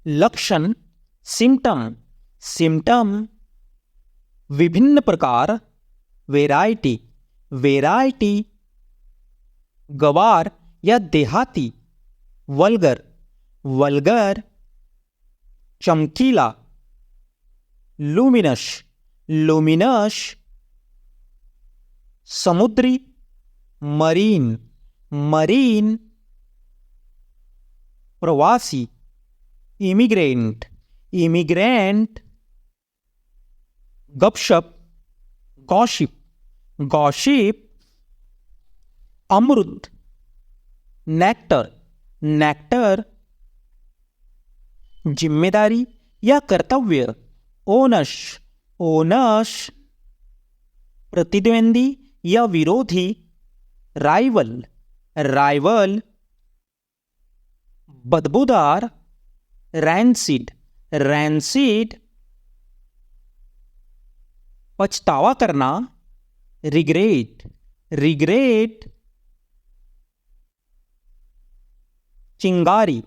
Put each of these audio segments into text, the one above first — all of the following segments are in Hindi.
लक्षण सिम्टम, सिम्टम विभिन्न प्रकार, वेराइटी, वेराइटी गवार या देहाती, वल्गर, वल्गर चमकीला, लुमिनस, लुमिनस समुद्री, मरीन, मरीन प्रवासी, इमिग्रेंट, इमिग्रेंट गपशप, गॉसिप, गॉसिप अमृत, नेक्टर, नेक्टर जिम्मेदारी या कर्तव्य, ओनस, ओनस प्रतिद्वंदी या विरोधी, राइवल, राइवल बदबूदार, रैंसिड, रैंसिड पछतावा करना, रिग्रेट, रिग्रेट चिंगारी,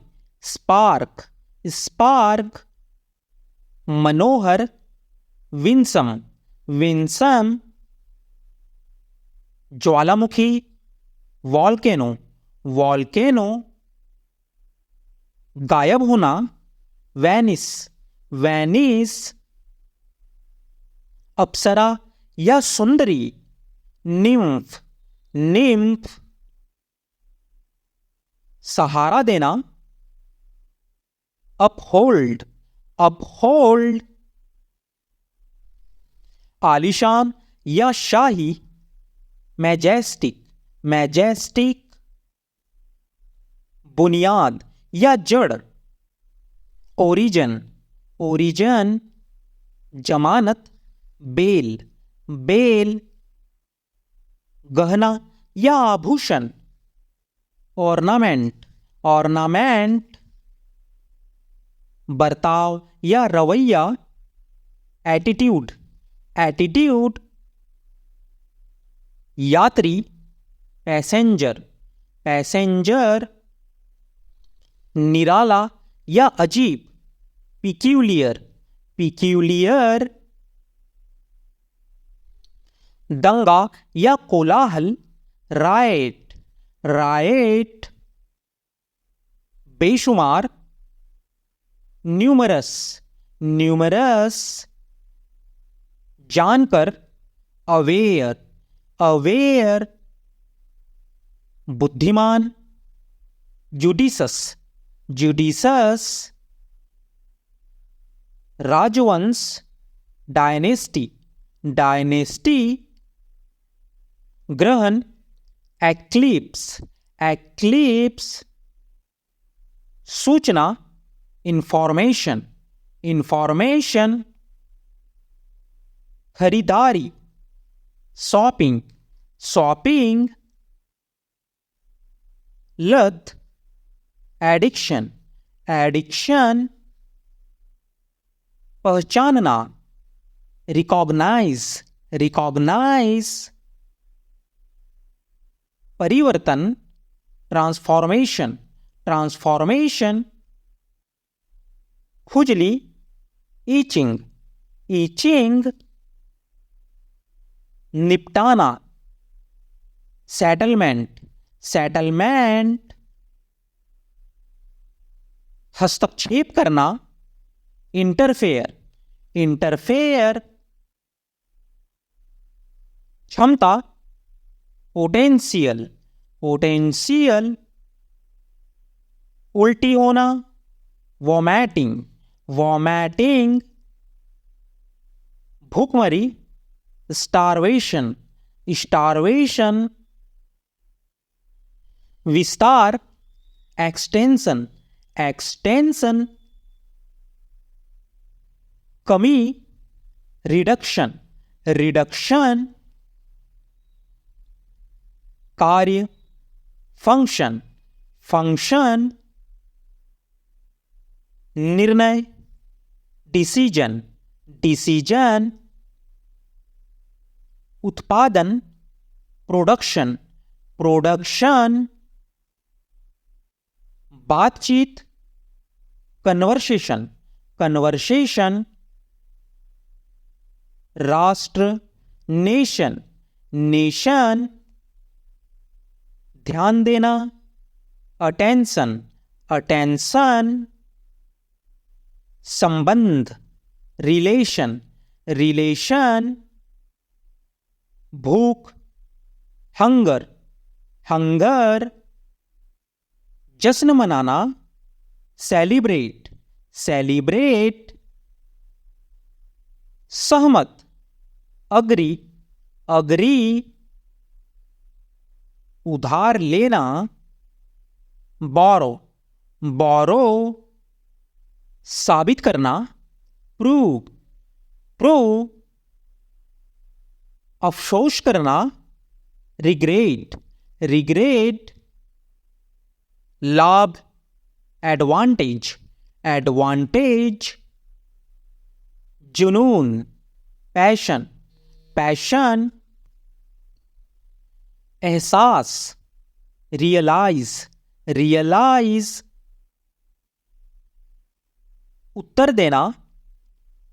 स्पार्क, स्पार्क मनोहर, विंसम, विंसम ज्वालामुखी, वॉल्केनो, वॉल्केनो गायब होना, वैनिस, वैनिस अप्सरा या सुंदरी, निम्फ, निम्फ सहारा देना, अपहोल्ड, अपहोल्ड आलीशान या शाही, मैजेस्टिक, मैजेस्टिक बुनियाद या जड़, ओरिजन, ओरिजन जमानत, बेल, बेल गहना या आभूषण, ऑर्नामेंट, ऑर्नामेंट बर्ताव या रवैया, एटीट्यूड, एटीट्यूड यात्री, पैसेंजर, पैसेंजर निराला या अजीब, पिक्यूलियर, पिक्यूलियर दंगा या कोलाहल, राइट, राइट बेशुमार, न्यूमरस, न्यूमरस जानकर, अवेयर, अवेयर बुद्धिमान, जुडिसस, जुडिसस राजवंश, डायनेस्टी, डायनेस्टी ग्रहण, एक्लिप्स, एक्लिप्स सूचना, इंफॉर्मेशन, इंफॉर्मेशन खरीदारी, शॉपिंग, शॉपिंग लत, एडिक्शन, एडिक्शन पहचानना, रिकॉग्नाइज, रिकॉग्नाइज परिवर्तन, ट्रांसफॉर्मेशन, ट्रांसफॉर्मेशन खुजली, ईचिंग, ईचिंग निपटाना, सेटलमेंट, सेटलमेंट हस्तक्षेप करना, इंटरफेयर, इंटरफेयर क्षमता, पोटेंशियल, पोटेंशियल उल्टी होना, वॉमैटिंग, वॉमैटिंग भूखमरी, स्टारवेशन, स्टारवेशन विस्तार, एक्सटेंशन, एक्सटेंशन कमी, रिडक्शन, रिडक्शन कार्य, फंक्शन, फंक्शन निर्णय, डिसीजन, डिसीजन उत्पादन, प्रोडक्शन, प्रोडक्शन बातचीत, कन्वर्सेशन, कन्वर्सेशन। राष्ट्र, नेशन, नेशन। ध्यान देना, अटेंशन, अटेंशन। संबंध, रिलेशन, रिलेशन। भूख, हंगर, हंगर। जश्न मनाना, सेलिब्रेट, सेलिब्रेट। सहमत, अग्री, अग्री। उधार लेना, बोरो, बोरो। साबित करना, प्रूव, प्रूव। अफसोस करना, रिग्रेट, रिग्रेट। लाभ, एडवांटेज, एडवांटेज। जुनून, पैशन, पैशन। एहसास, रियलाइज, रियलाइज। उत्तर देना,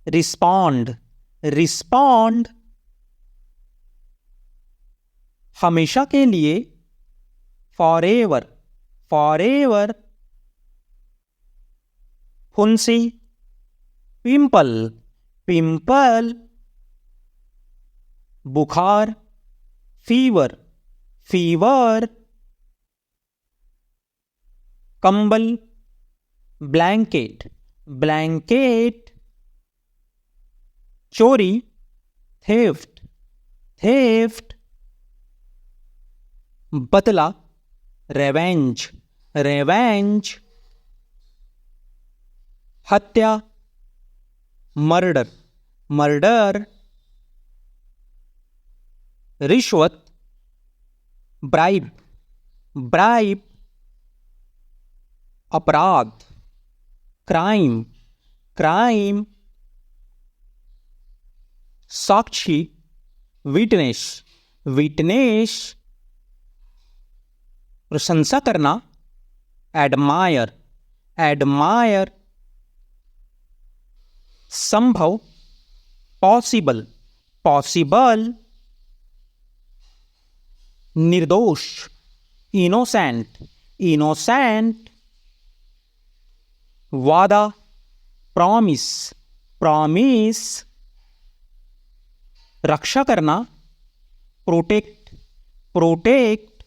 रिस्पॉन्ड, रिस्पॉन्ड। हमेशा के लिए, फॉरएवर, फॉरएवर। फुंसी, पिंपल, पिंपल। बुखार, फीवर, फीवर। कंबल, ब्लैंकेट, ब्लैंकेट। चोरी, थेफ्ट, थेफ्ट। बदला, रेवेंज, रेवेंज। हत्या, मर्डर, मर्डर। रिश्वत, ब्राइब, ब्राइब। अपराध, क्राइम, क्राइम। साक्षी, विटनेस, विटनेस। प्रशंसा करना, एडमायर, एडमायर। संभव, पॉसिबल, पॉसिबल। निर्दोष, इनोसेंट, इनोसेंट। वादा, प्रॉमिस, प्रॉमिस। रक्षा करना, प्रोटेक्ट, प्रोटेक्ट।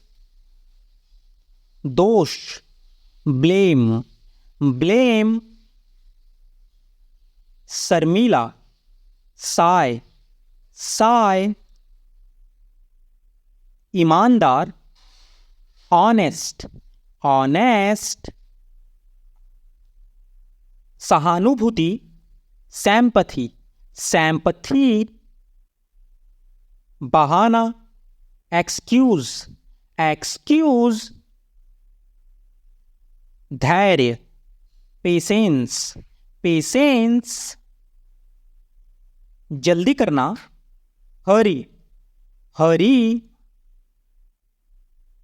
दोष, ब्लेम, ब्लेम। शर्मीला, साय, साय। ईमानदार, ऑनेस्ट, ऑनेस्ट। सहानुभूति, सैम्पथी, सैम्पथी। बहाना, एक्सक्यूज, एक्सक्यूज। धैर्य, पेशेंस, पेशेंस। जल्दी करना, हरी, हरी।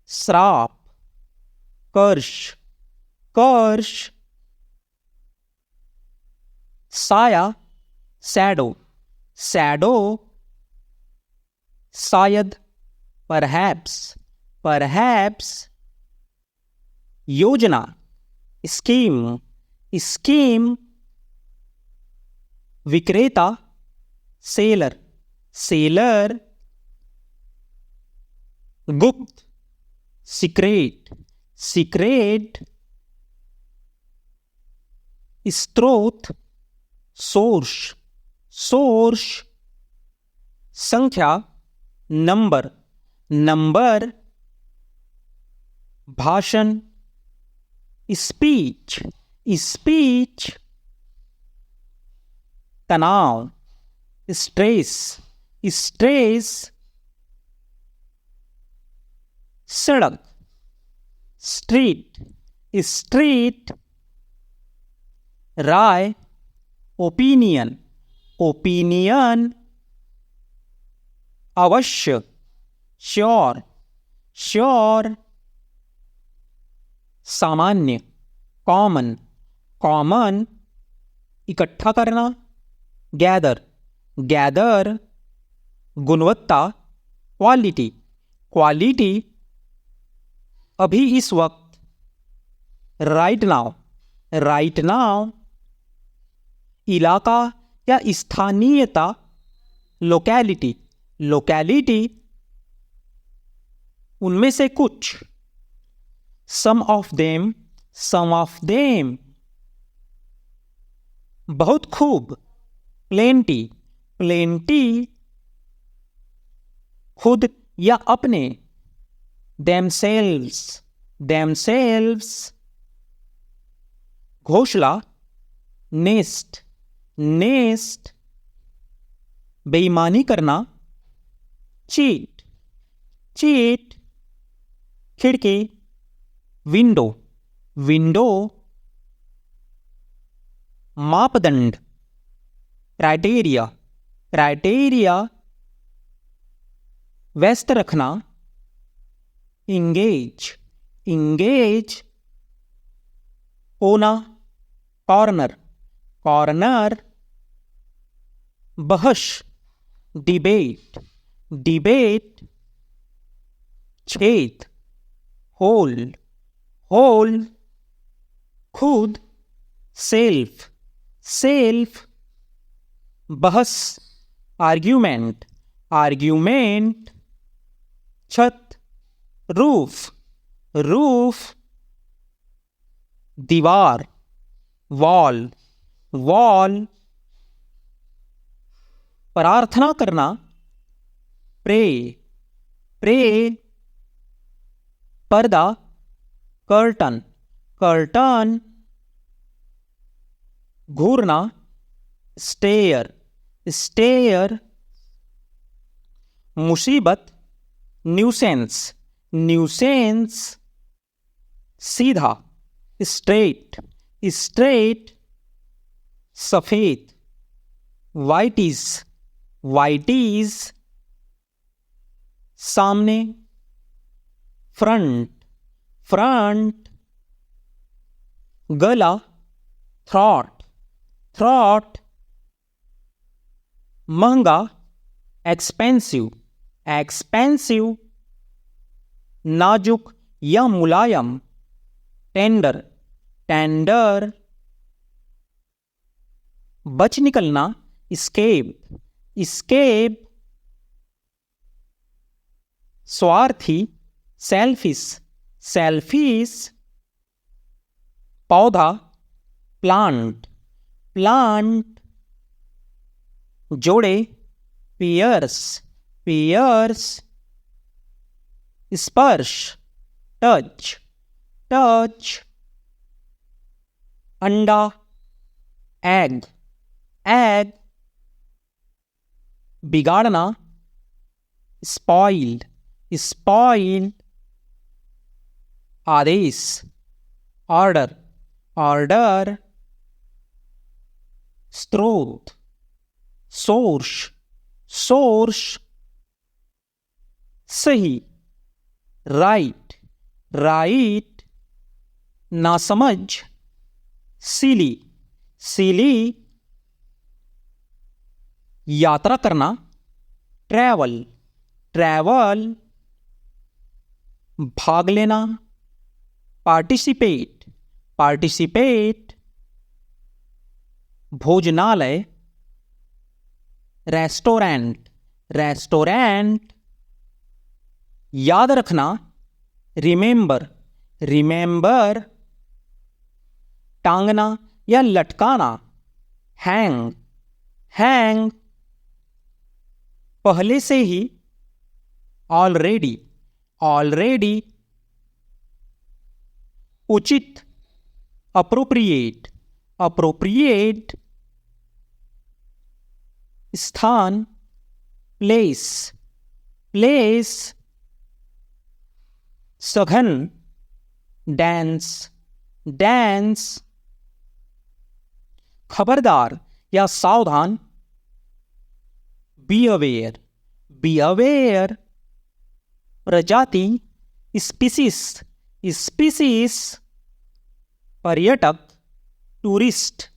श्राप, कर्ष, कर्ष। साया, शैडो, शैडो। शायद, परहैप्स, परहैप्स। योजना, स्कीम, स्कीम। विक्रेता, सेलर, सेलर। गुप्त, सीक्रेट, सीक्रेट। स्रोत, सोर्स, सोर्स। संख्या, नंबर, नंबर। भाषण, स्पीच, स्पीच। तनाव, स्ट्रेस, स्ट्रेस। सड़क, स्ट्रीट, स्ट्रीट। राय, ओपिनियन, ओपिनियन। अवश्य, श्योर, श्योर। सामान्य, कॉमन, कॉमन इकट्ठा करना, गैदर गैदर, गुणवत्ता क्वालिटी क्वालिटी, अभी इस वक्त, राइट नाउ, इलाका या स्थानीयता, लोकैलिटी, उनमें से कुछ, सम ऑफ देम, बहुत खूब, प्लेंटी, खुद या अपने, themselves, घोंसला, नेस्ट, बेईमानी करना, चीट, खिड़की, विंडो, मापदंड, क्राइटेरिया, व्यस्त रखना, इंगेज, कोना, कॉर्नर, बहस, डिबेट, छेद, होल, खुद, सेल्फ, बहस, आर्ग्यूमेंट, छत, रूफ, दीवार, वॉल, प्रार्थना करना, प्रे, पर्दा, कर्टन, घूरना, स्टेयर, मुसीबत, न्यूसेंस, सीधा, स्ट्रेट, सफेद, वाइटीज, सामने, फ्रंट, गला, थ्रॉट, महंगा, एक्सपेंसिव, नाजुक या मुलायम, टेंडर, बच निकलना, escape, स्वार्थी, selfish, पौधा, प्लांट, जोड़े, पेयर्स, स्पर्श, टच, अंडा, एग, बिगाड़ना, स्पॉइल, आदेश, ऑर्डर, स्रोत, सोर्स, सही, राइट, नासमझ, सिली, यात्रा करना, ट्रैवल, भाग लेना, पार्टिसिपेट, भोजनालय, रेस्टोरेंट, याद रखना, रिमेंबर, टांगना या लटकाना, हैंग, पहले से ही, ऑलरेडी, उचित, अप्रोप्रिएट, स्थान, प्लेस, सघन, डांस, खबरदार या सावधान, बी अवेयर, प्रजाति, स्पीसीज, पर्यटक, टूरिस्ट,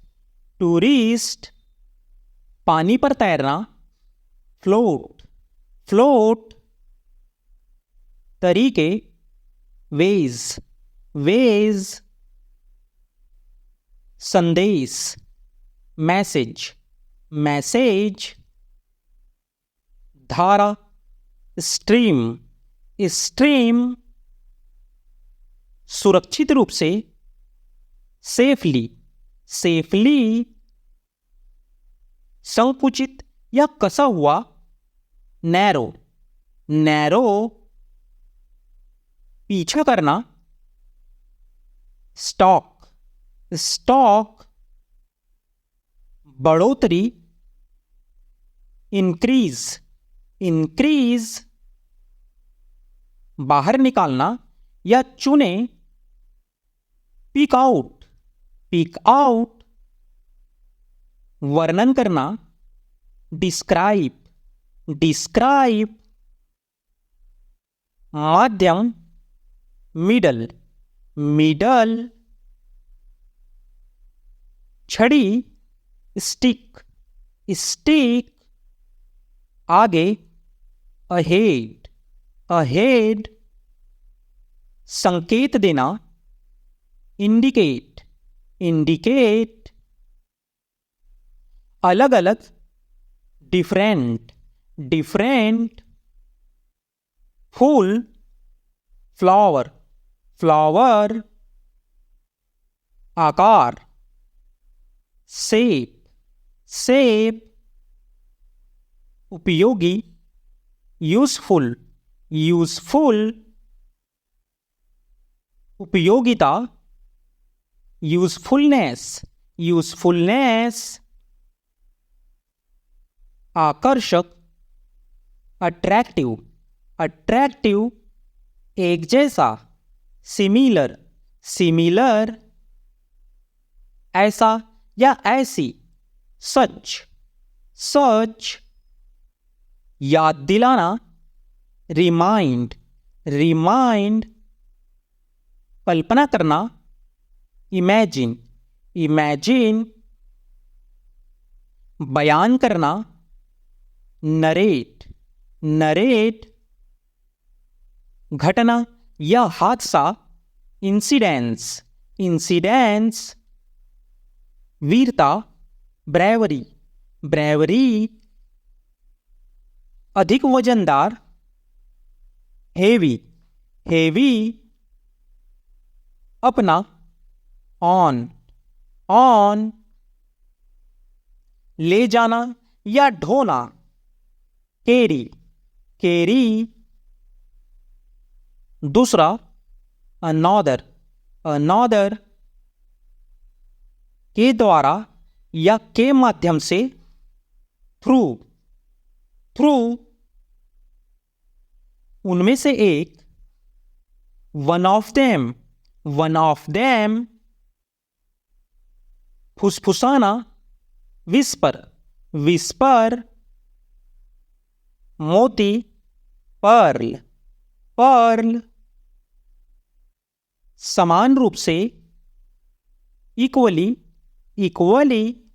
टूरिस्ट। पानी पर तैरना, फ्लोट, फ्लोट। तरीके, वेज, वेज। संदेश, मैसेज, मैसेज। धारा, स्ट्रीम, स्ट्रीम। सुरक्षित रूप से, सेफली, सेफली। संकुचित या कसा हुआ, नैरो, नैरो। पीछा करना, स्टॉक, स्टॉक। बढ़ोतरी, इंक्रीज, इंक्रीज। बाहर निकालना या चुने, पिक आउट, पिक आउट। वर्णन करना, डिस्क्राइब, डिस्क्राइब। माध्यम, मिडल, मिडल। छड़ी, स्टिक, स्टिक। आगे, अहेड, अहेड। संकेत देना, इंडिकेट, इंडिकेट। अलग अलग, डिफरेंट, डिफरेंट। फूल, फ्लावर, फ्लावर। आकार, शेप, शेप। उपयोगी, यूजफुल, यूजफुल। उपयोगिता, यूजफुलनेस, यूजफुलनेस। आकर्षक, अट्रैक्टिव, अट्रैक्टिव। एक जैसा, सिमिलर, सिमिलर। ऐसा या ऐसी, सच, सच। याद दिलाना, रिमाइंड, रिमाइंड। कल्पना करना, इमेजिन, इमेजिन। बयान करना, नरेट, नरेट। घटना या हादसा, इंसिडेंस, इंसिडेंस। वीरता, ब्रेवरी, ब्रेवरी। अधिक वजनदार, हेवी, हेवी। अपना, ऑन, ऑन। ले जाना या ढोना, कैरी, कैरी। दूसरा, अनॉदर, अनॉदर। के द्वारा या के माध्यम से, थ्रू, थ्रू। उनमें से एक, one of them, one of them. फुसफुसाना, विस्पर, विस्पर। मोती, पर्ल, पर्ल। समान रूप से, इक्वली, इक्वली।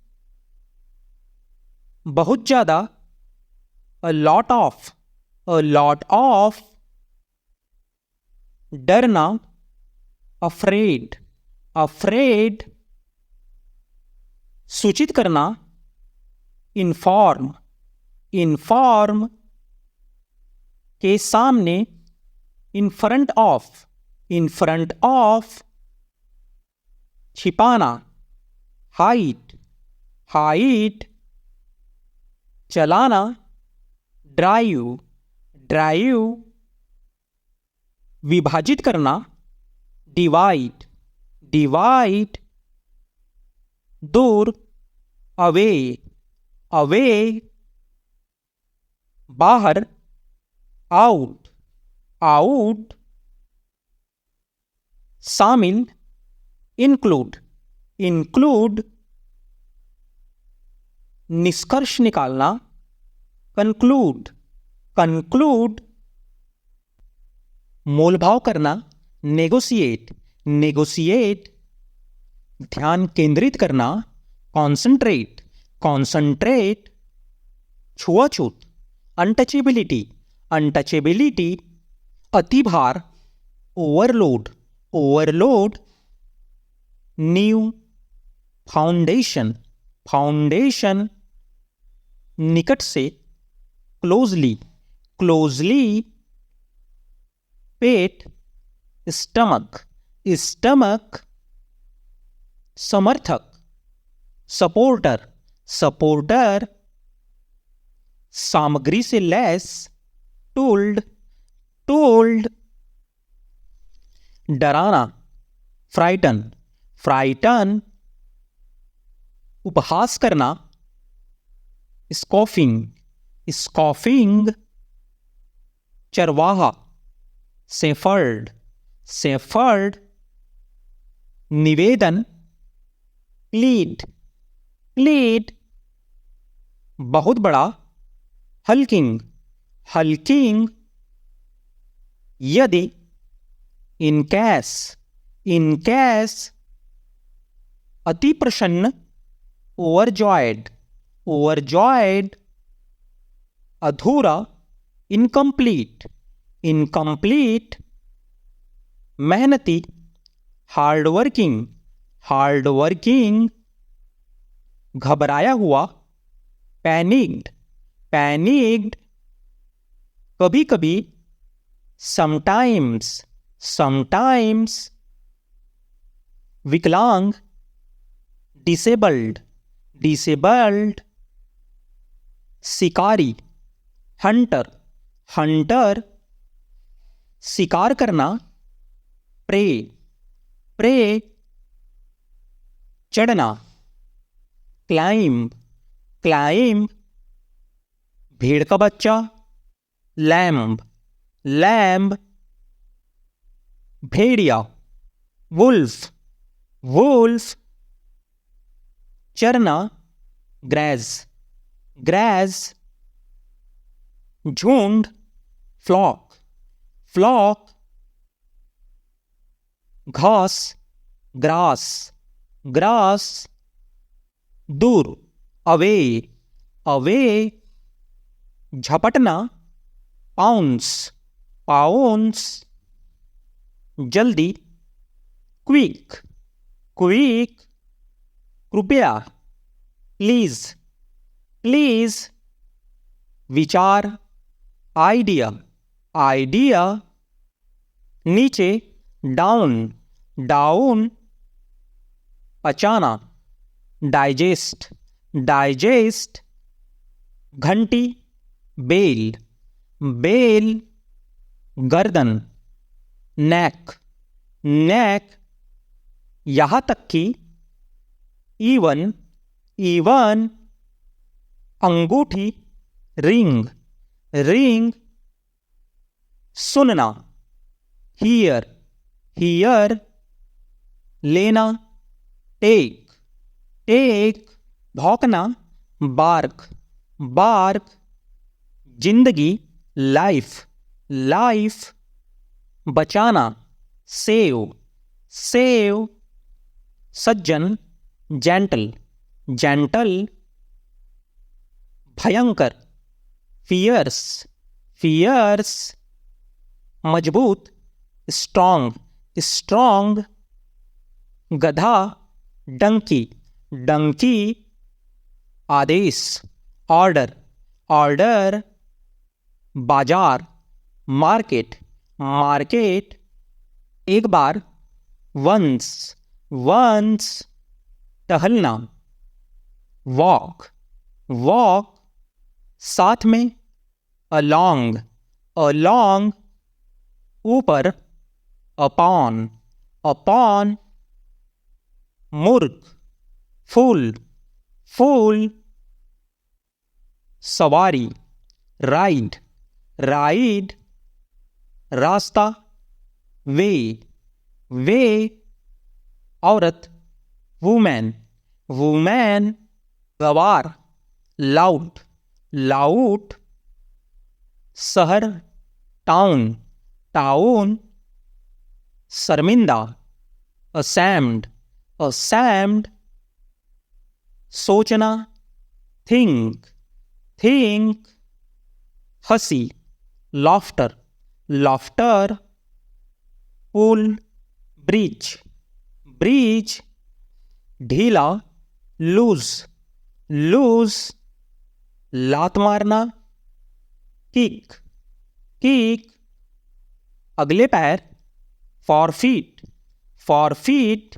बहुत ज्यादा, a lot of, a lot of. डरना, अफ्रेड, अफ्रेड। सूचित करना, इन्फॉर्म, इन्फॉर्म। के सामने, in front of, in front of. छिपाना, हाइट, हाइट। चलाना, ड्राइव, ड्राइव। विभाजित करना, डिवाइड, डिवाइड। दूर, अवे, अवे। बाहर, आउट, आउट। शामिल, इंक्लूड, इंक्लूड। निष्कर्ष निकालना, कंक्लूड, कंक्लूड। मोलभाव करना, नेगोशिएट, नेगोशिएट। ध्यान केंद्रित करना, कॉन्सेंट्रेट, कॉन्सेंट्रेट, छुआछूत, अनटचेबिलिटी, अनटचेबिलिटी, अतिभार, ओवरलोड, ओवरलोड, नींव, फाउंडेशन, फाउंडेशन, निकट से, क्लोजली, क्लोजली, पेट, स्टमक, स्टमक, समर्थक, सपोर्टर, सपोर्टर, सामग्री से लैस, टोल्ड, टोल्ड, डराना, फ्राइटन, फ्राइटन, उपहास करना, स्कॉफिंग, स्कॉफिंग, चरवाहा, सेफर्ड, सेफर्ड, निवेदन, प्लीड, प्लीड, बहुत बड़ा, हल्किंग, हल्किंग, यदि, इनकैस, इनकैस, अति प्रसन्न, ओवरजॉयड, ओवरजॉयड, अधूरा, इनकम्प्लीट, इनकम्प्लीट, मेहनती, हार्डवर्किंग, हार्डवर्किंग, घबराया हुआ, पैनिक्ड, पैनिक्ड, कभी कभी, समटाइम्स, समटाइम्स, विकलांग, डिसेबल्ड, डिसेबल्ड, शिकारी, हंटर, हंटर, शिकार करना, प्रे, प्रे, चढ़ना, क्लाइंब, क्लाइंब, भेड़ का बच्चा, लैम्ब, लैम्ब, भेड़िया, वुल्फ, वुल्फ, चरना, ग्रैज, ग्रैज, झुंड, फ्लॉक, फ्लॉक, घास, ग्रास, ग्रास, दूर, अवे, अवे, झपटना, पाउंस, पाउंस, जल्दी, क्विक, क्विक, कृपया, प्लीज, प्लीज, विचार, आइडिया, आइडिया, नीचे, डाउन, डाउन, पचाना, डाइजेस्ट, डाइजेस्ट, घंटी, बेल, बेल, गर्दन, नेक, नेक, यहां तक कि, इवन, इवन, अंगूठी, रिंग, रिंग, सुनना, हियर, हियर, लेना, टेक, टेक, भौंकना, बार्क, बार्क, जिंदगी, लाइफ, लाइफ, बचाना, सेव, सेव, सज्जन, जेंटल, जेंटल, भयंकर, फियर्स, फियर्स, मजबूत, स्ट्रॉन्ग, स्ट्रॉन्ग, गधा, डंकी, डंकी, आदेश, ऑर्डर, ऑर्डर, बाजार, मार्केट, मार्केट, एक बार, वंस, वंस, टहलना, वॉक, वॉक, साथ में, अलोंग, अलोंग, ऊपर, अपॉन, अपॉन, मूर्ख, फूल, फूल, सवारी, राइड, राइड, रास्ता, वे, वे, औरत, वुमेन, वुमेन, गवार, लाउट, लाउट, शहर, टाउन, टाउन, शर्मिंदा, असैम्ड, ashamed, सोचना, think, think, हंसी, laughter, laughter, pull, bridge, bridge, ढीला, lose, lose, लात मारना, किक, किक, अगले पैर, forfeit, forfeit,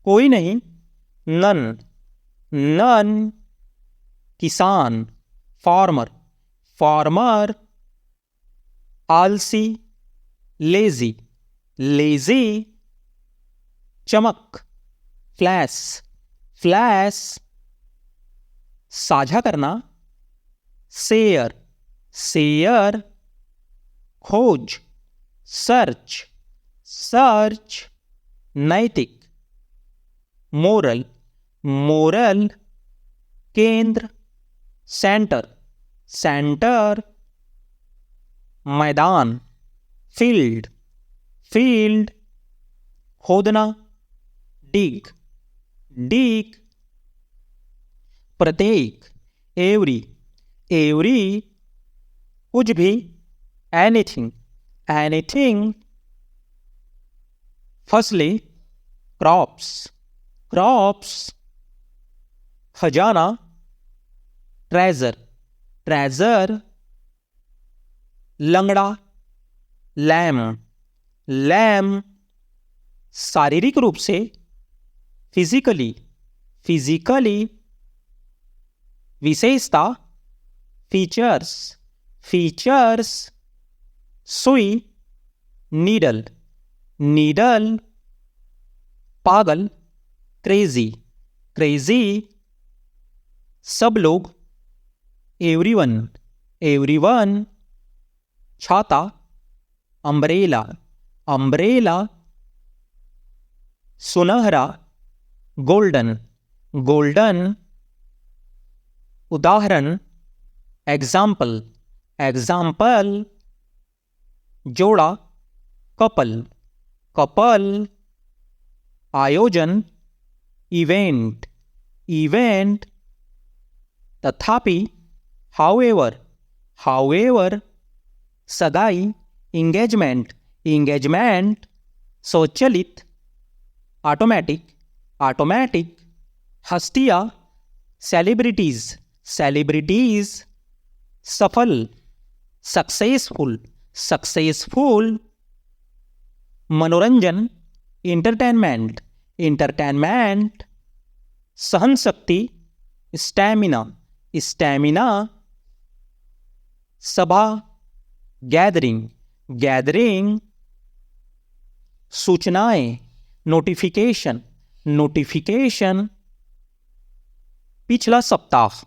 कोई नहीं, none, none, किसान, farmer, farmer, आलसी, lazy, lazy, चमक, flash, flash, साझा करना, शेयर, शेयर, खोज, सर्च, सर्च, नैतिक, मोरल, मोरल, केंद्र, सेंटर, सेंटर, मैदान, फील्ड, फील्ड, खोदना, डिग, डिग, प्रत्येक, एवरी, एवरी, कुछ भी, एनीथिंग, एनीथिंग, फसलें, क्रॉप्स, क्रॉप्स, खजाना, ट्रेजर, ट्रेजर, लंगड़ा, लैम, लैम, शारीरिक रूप से, फिजिकली, फिजिकली, विशेषता, फीचर्स, फीचर्स, सुई, नीडल, नीडल, पागल, क्रेजी, क्रेजी, सब लोग, एवरीवन, एवरीवन, छाता, अम्ब्रेला, अम्ब्रेला, सुनहरा, गोल्डन, गोल्डन, उदाहरण, एग्जाम्पल, एग्जाम्पल, जोड़ा, कपल, कपल, आयोजन, इवेंट, इवेंट, तथापि, हाउएवर, हाउएवर, सगाई, इंगेजमेंट, इंगेजमेंट, स्वचालित, ऑटोमेटिक, ऑटोमेटिक, हस्तियाँ, सेलिब्रिटीज, सेलिब्रिटीज, सफल, सक्सेसफुल, सक्सेसफुल, मनोरंजन, इंटरटेनमेंट, इंटरटेनमेंट, सहन शक्ति, स्टैमिना, स्टैमिना, सभा, गैदरिंग, गैदरिंग, सूचनाएं, नोटिफिकेशन, नोटिफिकेशन, पिछला सप्ताह,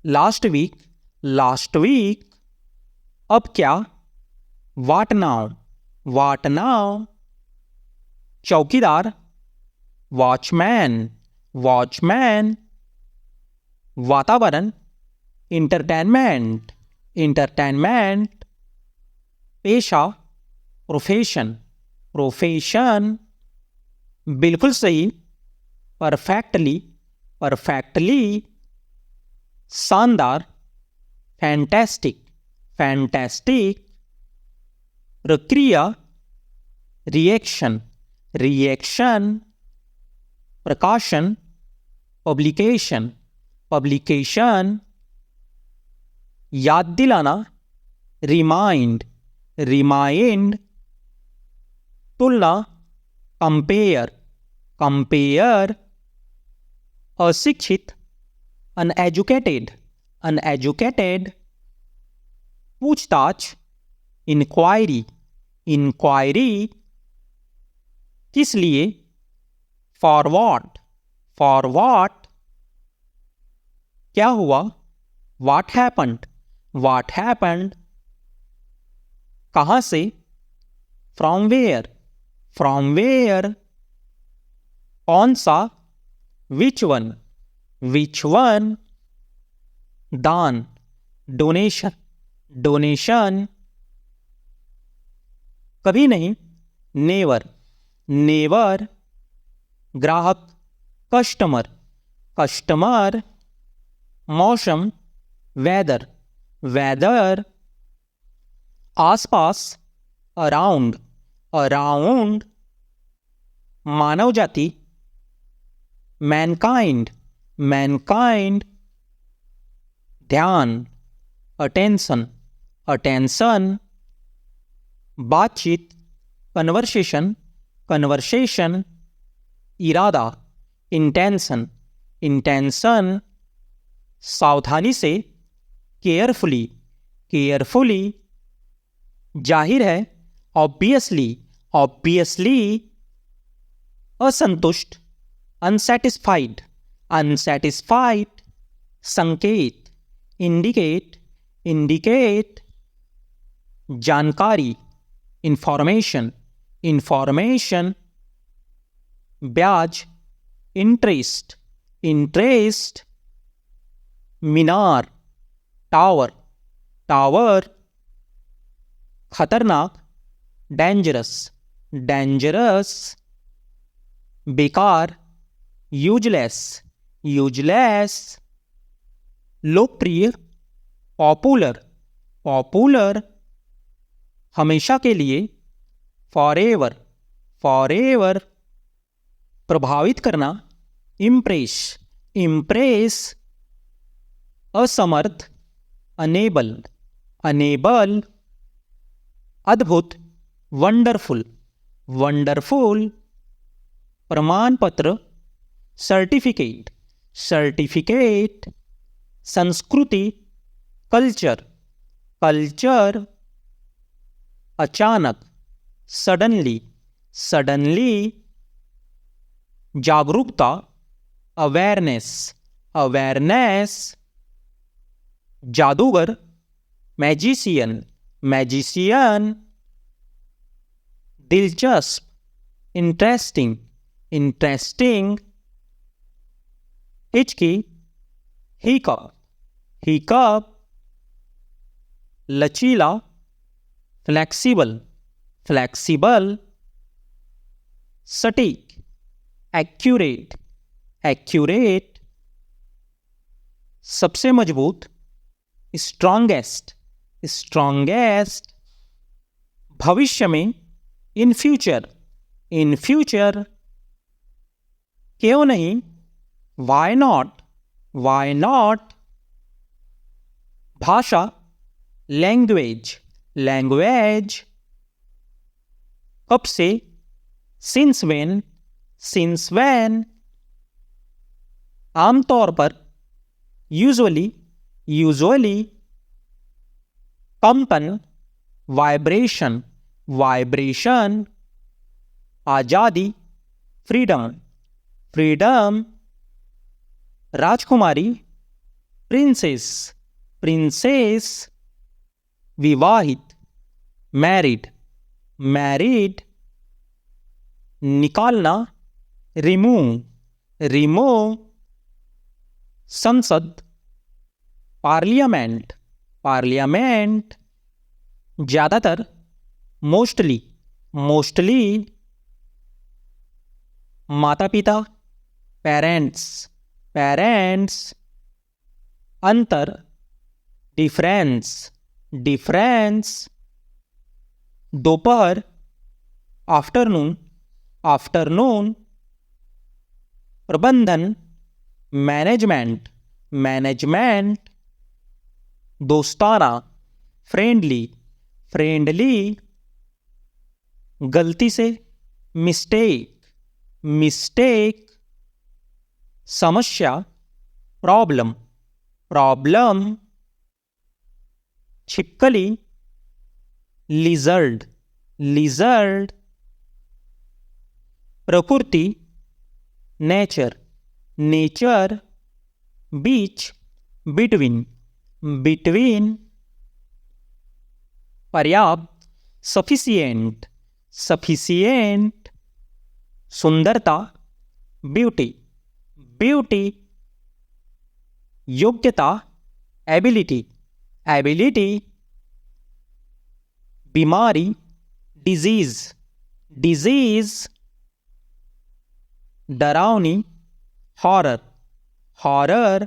लास्ट वीक, लास्ट वीक, अब क्या, वाट नाउ, वाट नाउ, चौकीदार, वॉचमैन, वॉचमैन, वातावरण, इंटरटेनमेंट, इंटरटेनमेंट, पेशा, प्रोफेशन, प्रोफेशन, बिल्कुल सही, परफेक्टली, परफेक्टली, शानदार, फैंटेस्टिक, फैंटेस्टिक, प्रक्रिया, रिएक्शन, रिएक्शन, प्रकाशन, पब्लिकेशन, पब्लिकेशन, याद दिलाना, रिमाइंड, रिमाइंड, तुलना, कंपेयर, कंपेयर, अशिक्षित, अनएजुकेटेड, अनएजुकेटेड, पूछताछ, इंक्वायरी, इंक्वायरी, किस लिए, फॉर व्हाट, फॉर व्हाट, क्या हुआ, व्हाट हैपेंड, व्हाट हैपेंड, कहाँ से, फ्रॉम वेयर, फ्रॉम वेयर, कौन सा, विच वन, विच वन, दान, डोनेशन, डोनेशन, कभी नहीं, नेवर, नेवर ग्राहक कस्टमर, कस्टमर मौसम वेदर, वेदर आसपास अराउंड, अराउंड मानव जाति मैनकाइंड, मैनकाइंड ध्यान अटेंशन, अटेंशन बातचीत कन्वर्सेशन, कन्वर्सेशन इरादा इंटेंशन, इंटेंशन सावधानी से केयरफुली, केयरफुली जाहिर है ऑब्वियसली, ऑब्वियसली असंतुष्ट अनसेटिस्फाइड, अनसेटिस्फाइड संकेत इंडिकेट, इंडिकेट जानकारी इंफॉर्मेशन, इंफॉर्मेशन ब्याज इंटरेस्ट, इंटरेस्ट मीनार टावर, टावर खतरनाक डेंजरस, डेंजरस बेकार यूजलेस, यूजलेस लोकप्रिय पॉपुलर, पॉपुलर हमेशा के लिए फॉरएवर, फॉरएवर प्रभावित करना इम्प्रेस, इम्प्रेस असमर्थ अनेबल, अनेबल अद्भुत वंडरफुल, वंडरफुल प्रमाण पत्र सर्टिफिकेट, सर्टिफिकेट संस्कृति कल्चर, कल्चर अचानक सडनली, सडनली जागरूकता अवेयरनेस, अवेयरनेस जादूगर मैजिशियन, मैजिशियन दिलचस्प इंटरेस्टिंग, इंटरेस्टिंग हिचकी हिकअप, हिकअप लचीला फ्लैक्सिबल, फ्लैक्सिबल सटीक एक्यूरेट, एक्यूरेट सबसे मजबूत स्ट्रॉन्गेस्ट, स्ट्रॉन्गेस्ट भविष्य में इन फ्यूचर, इन फ्यूचर क्यों नहीं वाई नॉट, वाई नॉट भाषा लैंग्वेज, लैंग्वेज कब से सिंस व्हेन, सिंस व्हेन आमतौर पर यूजुअली, यूजुअली कंपन वाइब्रेशन, वाइब्रेशन आजादी फ्रीडम, फ्रीडम राजकुमारी प्रिंसेस, प्रिंसेस विवाहित मैरिड, मैरिड निकालना रिमूव, रिमूव संसद पार्लियामेंट, पार्लियामेंट ज़्यादातर मोस्टली, मोस्टली माता पिता पेरेंट्स, पेरेंट्स अंतर डिफरेंस, डिफरेंस दोपहर आफ्टरनून, आफ्टरनून प्रबंधन मैनेजमेंट, मैनेजमेंट दोस्ताना फ्रेंडली, फ्रेंडली गलती से मिस्टेक, मिस्टेक समस्या प्रॉब्लम, प्रॉब्लम छिपकली लिजर्ड, लिजर्ड प्रकृति नेचर, नेचर बीच बिटवीन, बिटवीन पर्याप्त सफिशिएंट, सफिशिएंट सुंदरता ब्यूटी, ब्यूटी योग्यता एबिलिटी, एबिलिटी बीमारी डिजीज, डिजीज डरावनी, हॉरर, हॉरर,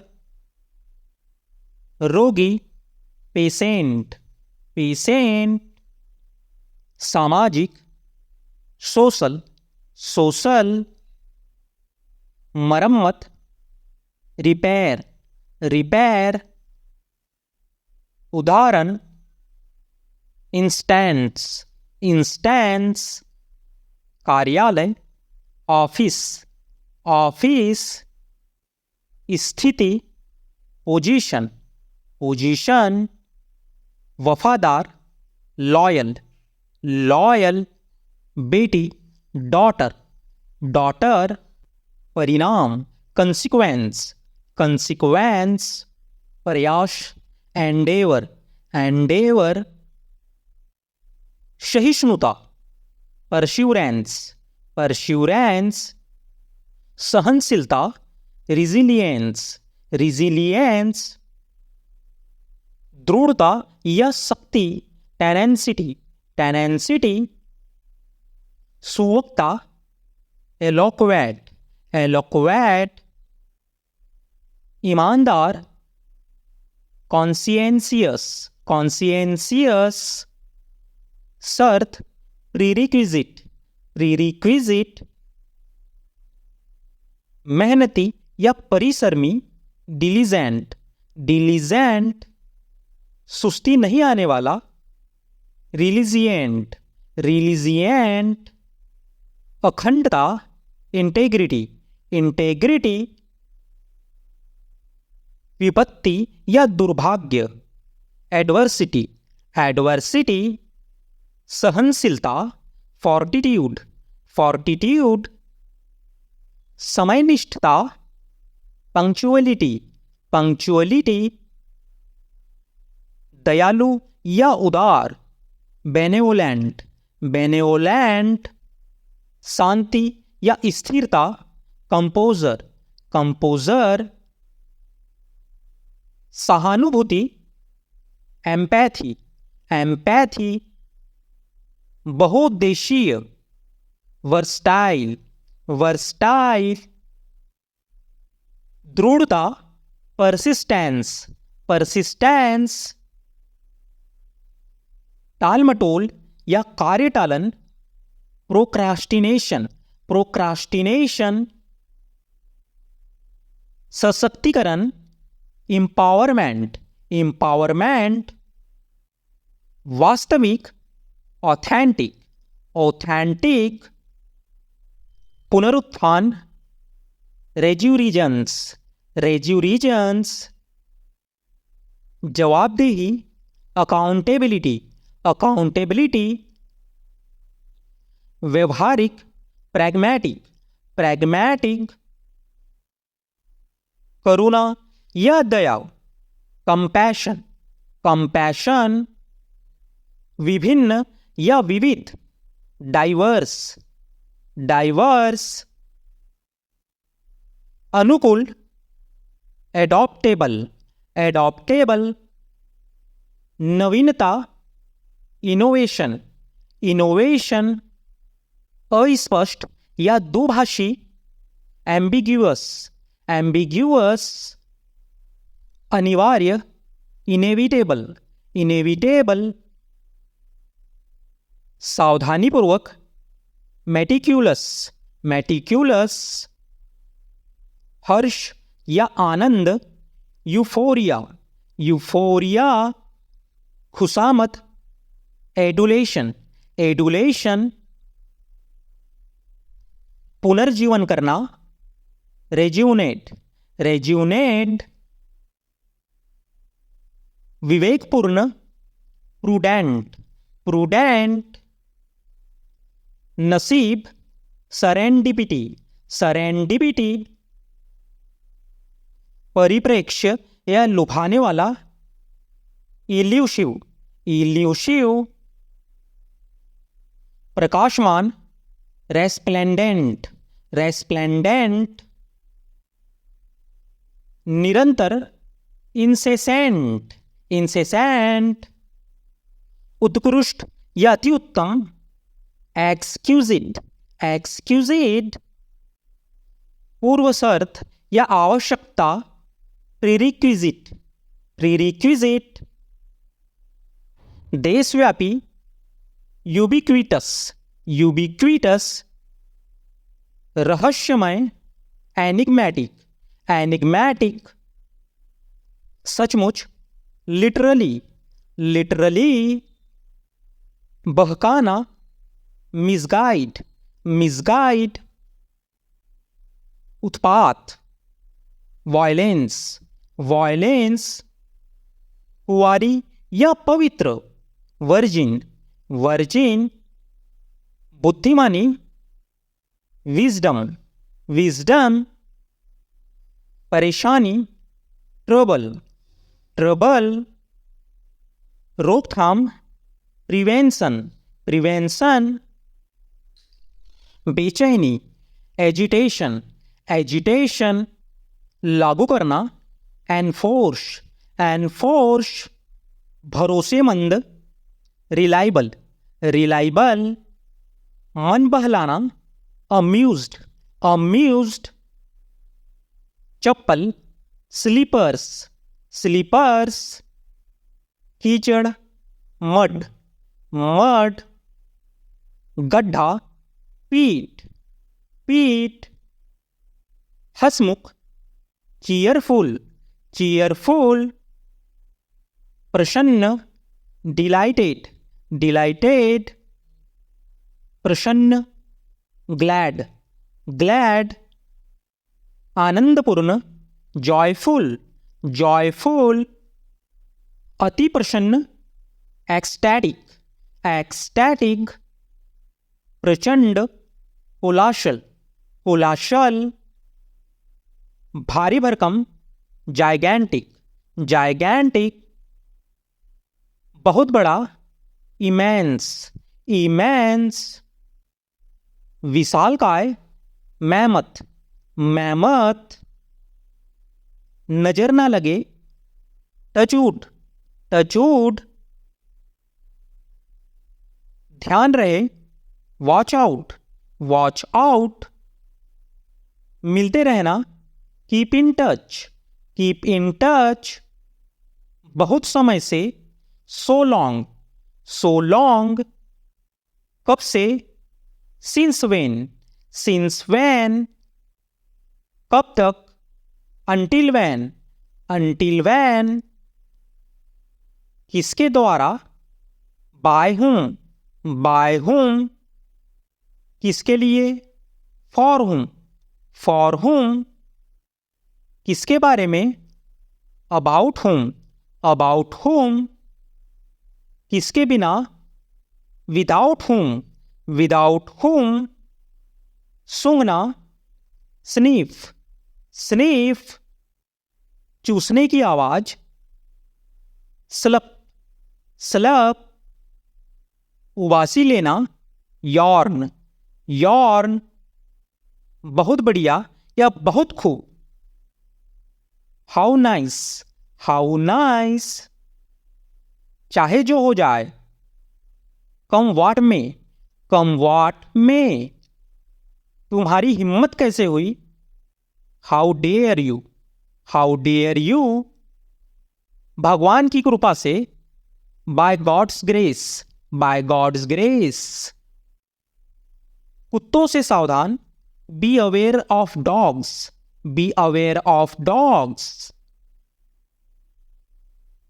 रोगी, पेशेंट, पेशेंट, सामाजिक, सोशल, सोशल, मरम्मत, रिपेयर, रिपेयर, उदाहरण, इंस्टेंस, इंस्टेंस, कार्यालय, ऑफिस, ऑफिस, स्थिति, पोजीशन, पोजीशन, वफादार, लॉयल, लॉयल, बेटी, डॉटर, डॉटर, परिणाम, कंसिक्वेंस, कंसिक्वेंस, प्रयास, एंडेवर, एंडेवर, सहिष्णुता, परश्योरेंस, परश्योरेंस, सहनशीलता, रिजिलियंस, रिजिलियंस, दृढ़ता या शक्ति, टेनेंसिटी, टेनेंसिटी, सुवक्ता, एलोक्वेट, एलोक्वेट, ईमानदार, कॉन्सियंसियस, कॉन्सियंसियस, शर्त, प्रीरिक्विजिट, प्रीरिक्विजिट, मेहनती या परिश्रमी, डिलीजेंट, डिलीजेंट, सुस्ती नहीं आने वाला, रिलीजिएंट, रिलीजिएंट, अखंडता, इंटेग्रिटी, इंटेग्रिटी, विपत्ति या दुर्भाग्य, एडवर्सिटी, एडवर्सिटी, सहनशीलता, फोर्टिट्यूड, फोर्टिट्यूड, समयनिष्ठता, पंक्चुअलिटी, पंक्चुअलिटी, दयालु या उदार, बेनेवोलेंट, बेनेवोलेंट, शांति या स्थिरता, कंपोजर, कंपोजर, सहानुभूति, एम्पैथी, एम्पैथी, बहुउद्देशीय, वर्सटाइल, वर्सटाइल, दृढ़ता, परसिस्टेंस, परसिस्टेंस, टालमटोल या कार्यटालन, प्रोक्रास्टिनेशन, प्रोक्रास्टिनेशन, सशक्तिकरण, एम्पावरमेंट, एम्पावरमेंट, वास्तविक, ऑथेंटिक, ऑथेंटिक, पुनरुत्थान, रेज्यूरिजेंस, रेज्यूरिजेंस, जवाबदेही, अकाउंटेबिलिटी, अकाउंटेबिलिटी, व्यवहारिक, प्रैग्मेटिक, प्रैग्मेटिक, करुणा या दया, कंपैशन, कंपैशन, विभिन्न या विविध, डाइवर्स, डाइवर्स, अनुकूल, एडॉप्टेबल, एडॉप्टेबल, नवीनता, इनोवेशन, इनोवेशन, अस्पष्ट या दुभाषी, एम्बिग्यूअस, एम्बिग्यूअस, अनिवार्य, इनेविटेबल, इनेविटेबल, सावधानीपूर्वक, मेटिक्यूलस, मेटिक्यूलस, हर्ष या आनंद, यूफोरिया, यूफोरिया, खुशामद, एडुलेशन, एडुलेशन, पुनर्जीवन करना, रेज्यूनेट, रेज्यूनेट, विवेकपूर्ण, प्रूडेंट, प्रूडेंट, नसीब, सरेंडिपिटी, सरेंडिपिटी, परिप्रेक्ष्य या लुभाने वाला, इल्यूसिव, इल्यूसिव, प्रकाशमान, रेस्प्लेंडेंट, रेस्प्लेंडेंट, निरंतर, इंसेसेंट, इंसेसेंट, उत्कृष्ट या अति उत्तम, एक्सक्यूजिट, एक्सक्यूजिट, पूर्व शर्त या आवश्यकता, प्रीरिक्विजिट, प्रीरिक्विजिट। देशव्यापी, यूबिक्विटस, यूबिक्विटस। रहस्यमय, एनिग्मेटिक, एनिग्मेटिक। सचमुच, लिटरली, लिटरली। बहकाना, मिसगाइड, मिसगाइड। उत्पात, वायलेंस, वायलेंस। कुंवारी या पवित्र, वर्जिन, वर्जिन। बुद्धिमानी, विजडम, विजडम। परेशानी, ट्रबल, ट्रबल। रोकथाम, प्रिवेंशन, प्रिवेंशन। बेचैनी, एजिटेशन, एजिटेशन। लागू करना, एनफोर्स, एनफोर्स। भरोसेमंद, रिलायबल, रिलायबल। मन बहलाना, अम्यूज्ड, अम्यूज्ड। चप्पल, स्लीपर्स, स्लीपर्स। कीचड़, मड, मड। गड्ढा, पीट, पीट। हंसमुख, चीयरफुल, चीयरफुल। प्रसन्न, डिलाइटेड, डिलाइटेड। प्रसन्न, ग्लैड, ग्लैड। आनंदपूर्ण, जॉयफुल, जॉयफुल। अति प्रसन्न, एक्सटैटिक, एक्सटैटिक। प्रचंड, कोलाशल, कोलाशल। भारी भरकम, जाइगैंटिक, जाइगैंटिक। बहुत बड़ा, इमेंस, इमेंस। विशालकाय, मैमथ, मैमथ। नजर ना लगे, टचवुड, टचवुड। ध्यान रहे, वॉच आउट, वॉच आउट। मिलते रहना, keep in touch, keep in touch. बहुत समय से, सो लॉन्ग, सो लॉन्ग। कब से, सिंस वेन, सिंस वेन। कब तक, अंटिल वैन, अंटिल वैन। किसके द्वारा, बाय हूं, बाय हूं। किसके लिए, फॉर हूं, फॉर हूं। किसके बारे में, अबाउट हूं, अबाउट हूं। किसके बिना, विदाउट हूं, विदाउट हूं। सूंघना, स्नीफ, स्नीफ। चूसने की आवाज, स्लप, स्लप। उबासी लेना, यॉर्न, यॉर्न। बहुत बढ़िया या बहुत खूब, हाउ नाइस, हाउ नाइस। चाहे जो हो जाए, कम वाट में, कम वाट में। तुम्हारी हिम्मत कैसे हुई, how dare you, how dare you. भगवान की कृपा से, by God's grace, by God's grace. कुत्तों से सावधान, be aware of dogs, be aware of dogs.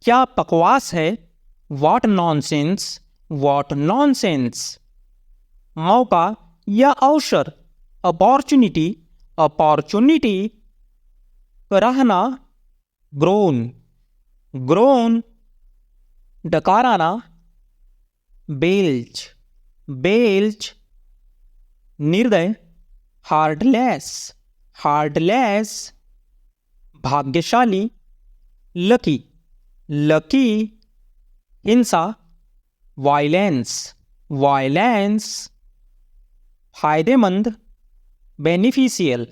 क्या बकवास है, वॉट नॉनसेंस, वॉट नॉनसेंस। मौका या अवसर, अपॉर्चुनिटी, अपॉर्चुनिटी। कराहना, ग्रोन, ग्रोन। डकार आना, बेल्च, बेल्च। निर्दय, हार्डलेस, हार्डलेस। भाग्यशाली, लकी, लकी। हिंसा, वायलेंस, वायलेंस। फायदेमंद, बेनिफिशियल,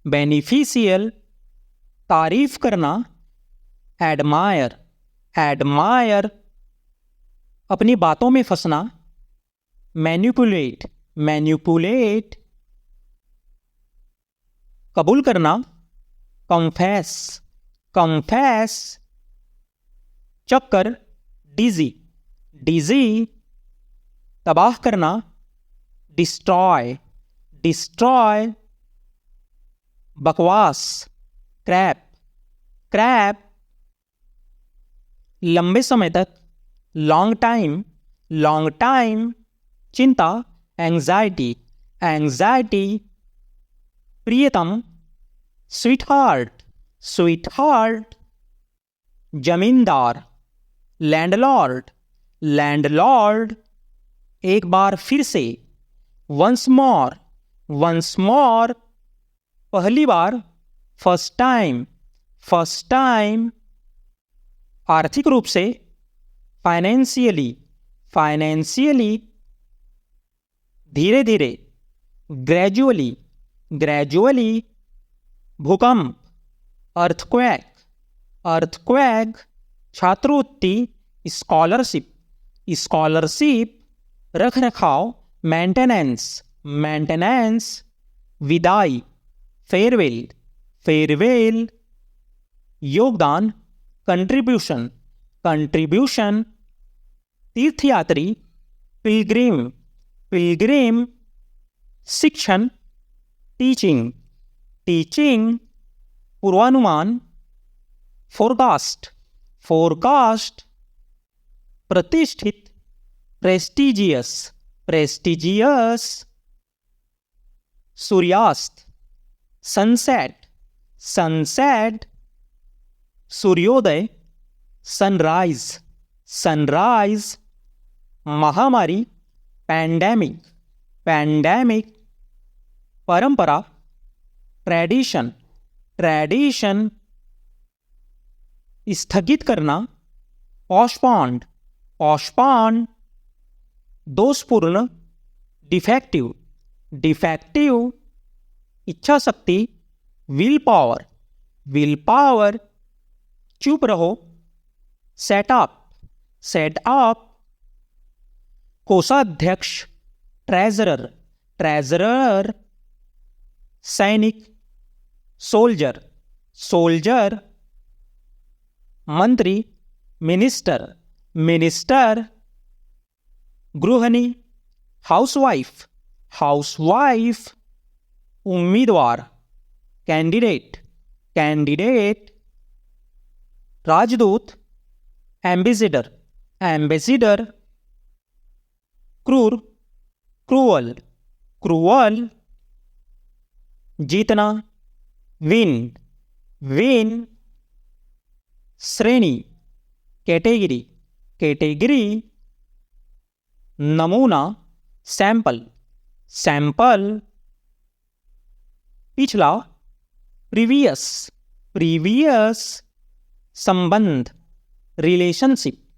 बेनिफिशियल। तारीफ करना, एडमायर, एडमायर। अपनी बातों में फंसना, मैनिपुलेट, मैनिपुलेट। कबूल करना, कन्फेस, कन्फेस। चक्कर, डिजी, डिजी। तबाह करना, डिस्ट्रॉय, डिस्ट्रॉय। बकवास, क्रैप, क्रैप। लंबे समय तक, लॉन्ग टाइम, लॉन्ग टाइम। चिंता, एंजाइटी, एंजाइटी। प्रियतम, स्वीट हार्ट, स्वीट हार्ट। जमींदार, लैंडलॉर्ड, लैंडलॉर्ड। एक बार फिर से, वंस मोर, वंस मोर। पहली बार, फर्स्ट टाइम, फर्स्ट टाइम। आर्थिक रूप से, फाइनेंशियली, फाइनेंशियली। धीरे धीरे, ग्रेजुअली, ग्रेजुअली। भूकंप, अर्थक्वेक, अर्थक्वेक। छात्रवृत्ति, स्कॉलरशिप, स्कॉलरशिप। रख रखाव, मेंटेनेंस, मेंटेनेंस। विदाई, फेयरवेल, फेयरवेल। योगदान, कंट्रीब्यूशन, कंट्रीब्यूशन। तीर्थयात्री, पिलग्रिम, पिलग्रिम। शिक्षण, टीचिंग, टीचिंग। पूर्वानुमान, फोरकास्ट, फोरकास्ट। प्रतिष्ठित, प्रेस्टिजियस, प्रेस्टिजियस। सूर्यास्त, सनसेट, सनसेट। सूर्योदय, सनराइज, सनराइज। महामारी, पैंडेमिक, पैंडेमिक। परंपरा, ट्रेडिशन, ट्रेडिशन। स्थगित करना, पोस्टपोन्ड, पोस्टपोन्ड। दोषपूर्ण, डिफेक्टिव, डिफेक्टिव। इच्छा शक्ति, विल पावर, विल पावर। चुप रहो, सेटअप, सेटअप। कोषाध्यक्ष, ट्रेजरर, ट्रेजरर। सैनिक, सोल्जर, सोल्जर। मंत्री, मिनिस्टर, मिनिस्टर। गृहिणी, हाउसवाइफ, हाउसवाइफ। उम्मीदवार, कैंडिडेट, कैंडिडेट। राजदूत, एम्बेसडर, एम्बेसडर। क्रूर, क्रूअल, क्रूअल। जीतना, विन, विन। श्रेणी, कैटेगरी, कैटेगरी। नमूना, सैंपल, सैंपल। पिछला, प्रीवियस, प्रीवियस। संबंध, रिलेशनशिप,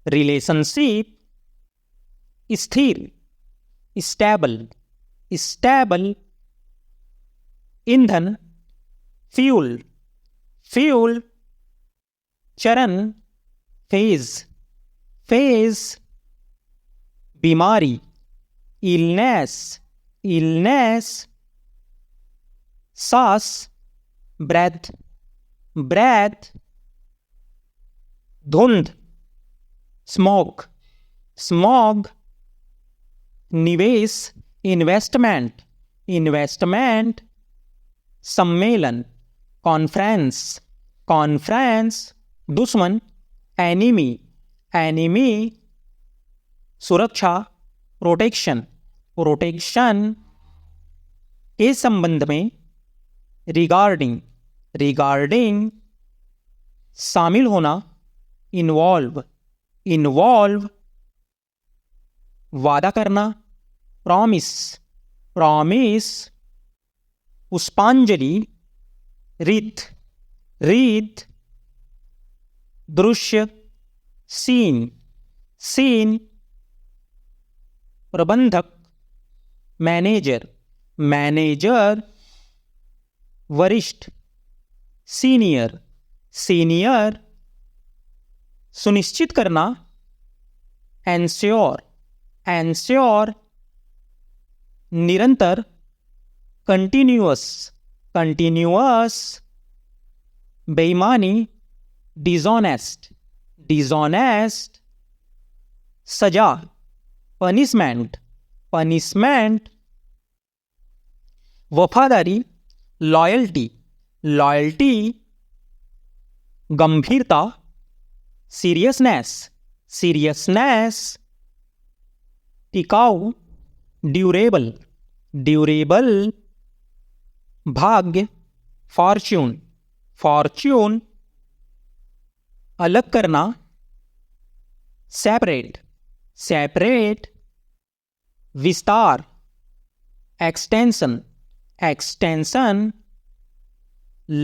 रिलेशनशिप। स्थिर, स्टेबल, स्टेबल। ईंधन, फ्यूल, फ्यूल। चरण, फेज, फेज। बीमारी, इलनेस, इलनेस। सांस, ब्रेथ, ब्रेथ। धुंध, स्मोक, स्मॉग। निवेश, इन्वेस्टमेंट, इन्वेस्टमेंट। सम्मेलन, कॉन्फ्रेंस, कॉन्फ्रेंस। दुश्मन, एनिमी, एनिमी। सुरक्षा, प्रोटेक्शन, प्रोटेक्शन। के संबंध में, रिगार्डिंग, रिगार्डिंग। शामिल होना, इन्वॉल्व, इन्वॉल्व। वादा करना, प्रॉमिस, प्रॉमिस। पुष्पांजलि, रीत, रीत। दृश्य, सीन, सीन। प्रबंधक, मैनेजर, मैनेजर। वरिष्ठ, सीनियर, सीनियर। सुनिश्चित करना, एंश्योर, एंश्योर। निरंतर, कंटिन्यूअस, कंटिन्यूअस, बेईमानी, डिसऑनेस्ट, डिसऑनेस्ट, सजा, पनिशमेंट, पनिशमेंट, वफादारी, लॉयल्टी, लॉयल्टी, गंभीरता, सीरियसनेस, सीरियसनेस, टिकाऊ, ड्यूरेबल, ड्यूरेबल, भाग्य, फॉर्च्यून, फॉर्च्यून, अलग करना, सेपरेट, सेपरेट, विस्तार, एक्सटेंशन, एक्सटेंशन,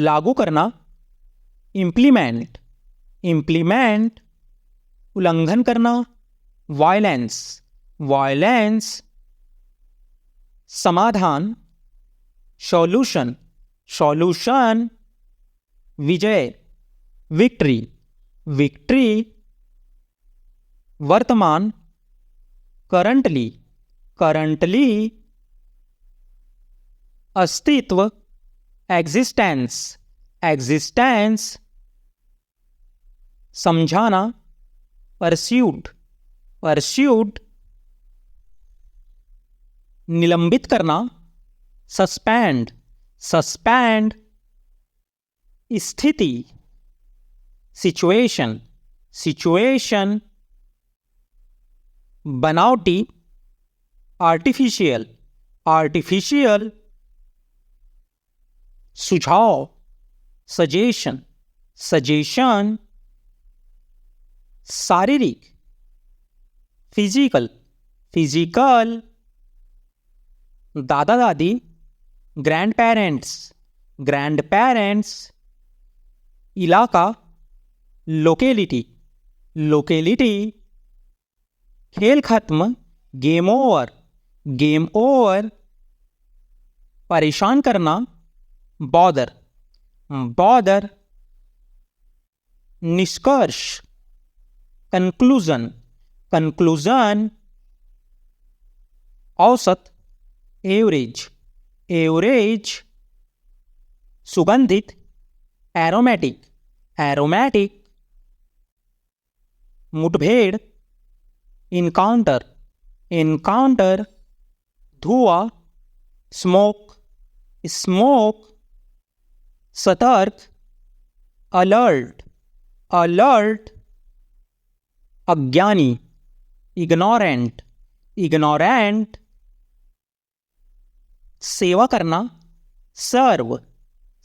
लागू करना, इम्प्लीमेंट, इम्प्लीमेंट, उल्लंघन करना, वायलेंस, वायलेंस, समाधान, सॉल्यूशन, सॉल्यूशन, विजय, विक्ट्री, विक्ट्री, वर्तमान, करंटली, करंटली, अस्तित्व, एग्जिस्टेंस, एग्जिस्टेंस, समझाना, परस्यूट, परस्यूट, निलंबित करना, सस्पेंड, सस्पेंड, स्थिति, सिचुएशन, सिचुएशन, बनावटी, आर्टिफिशियल, आर्टिफिशियल, सुझाव, सजेशन, सजेशन, शारीरिक, फिजिकल, फिजिकल, दादा दादी, ग्रैंड पेरेंट्स, ग्रैंड पेरेंट्स, इलाका, लोकेलिटी, लोकेलिटी, खेल खत्म, गेम ओवर, गेम ओवर, परेशान करना, बॉदर, बॉदर, निष्कर्ष, कंक्लूजन, कंक्लूजन, औसत, एवरेज, एवरेज, सुगंधित, एरोमेटिक, एरोमेटिक, मुठभेड़, इनकाउंटर, इनकाउंटर, धुआं, स्मोक, स्मोक, सतर्क, अलर्ट, अलर्ट, अज्ञानी, इग्नोरेंट, इग्नोरेंट, सेवा करना, सर्व,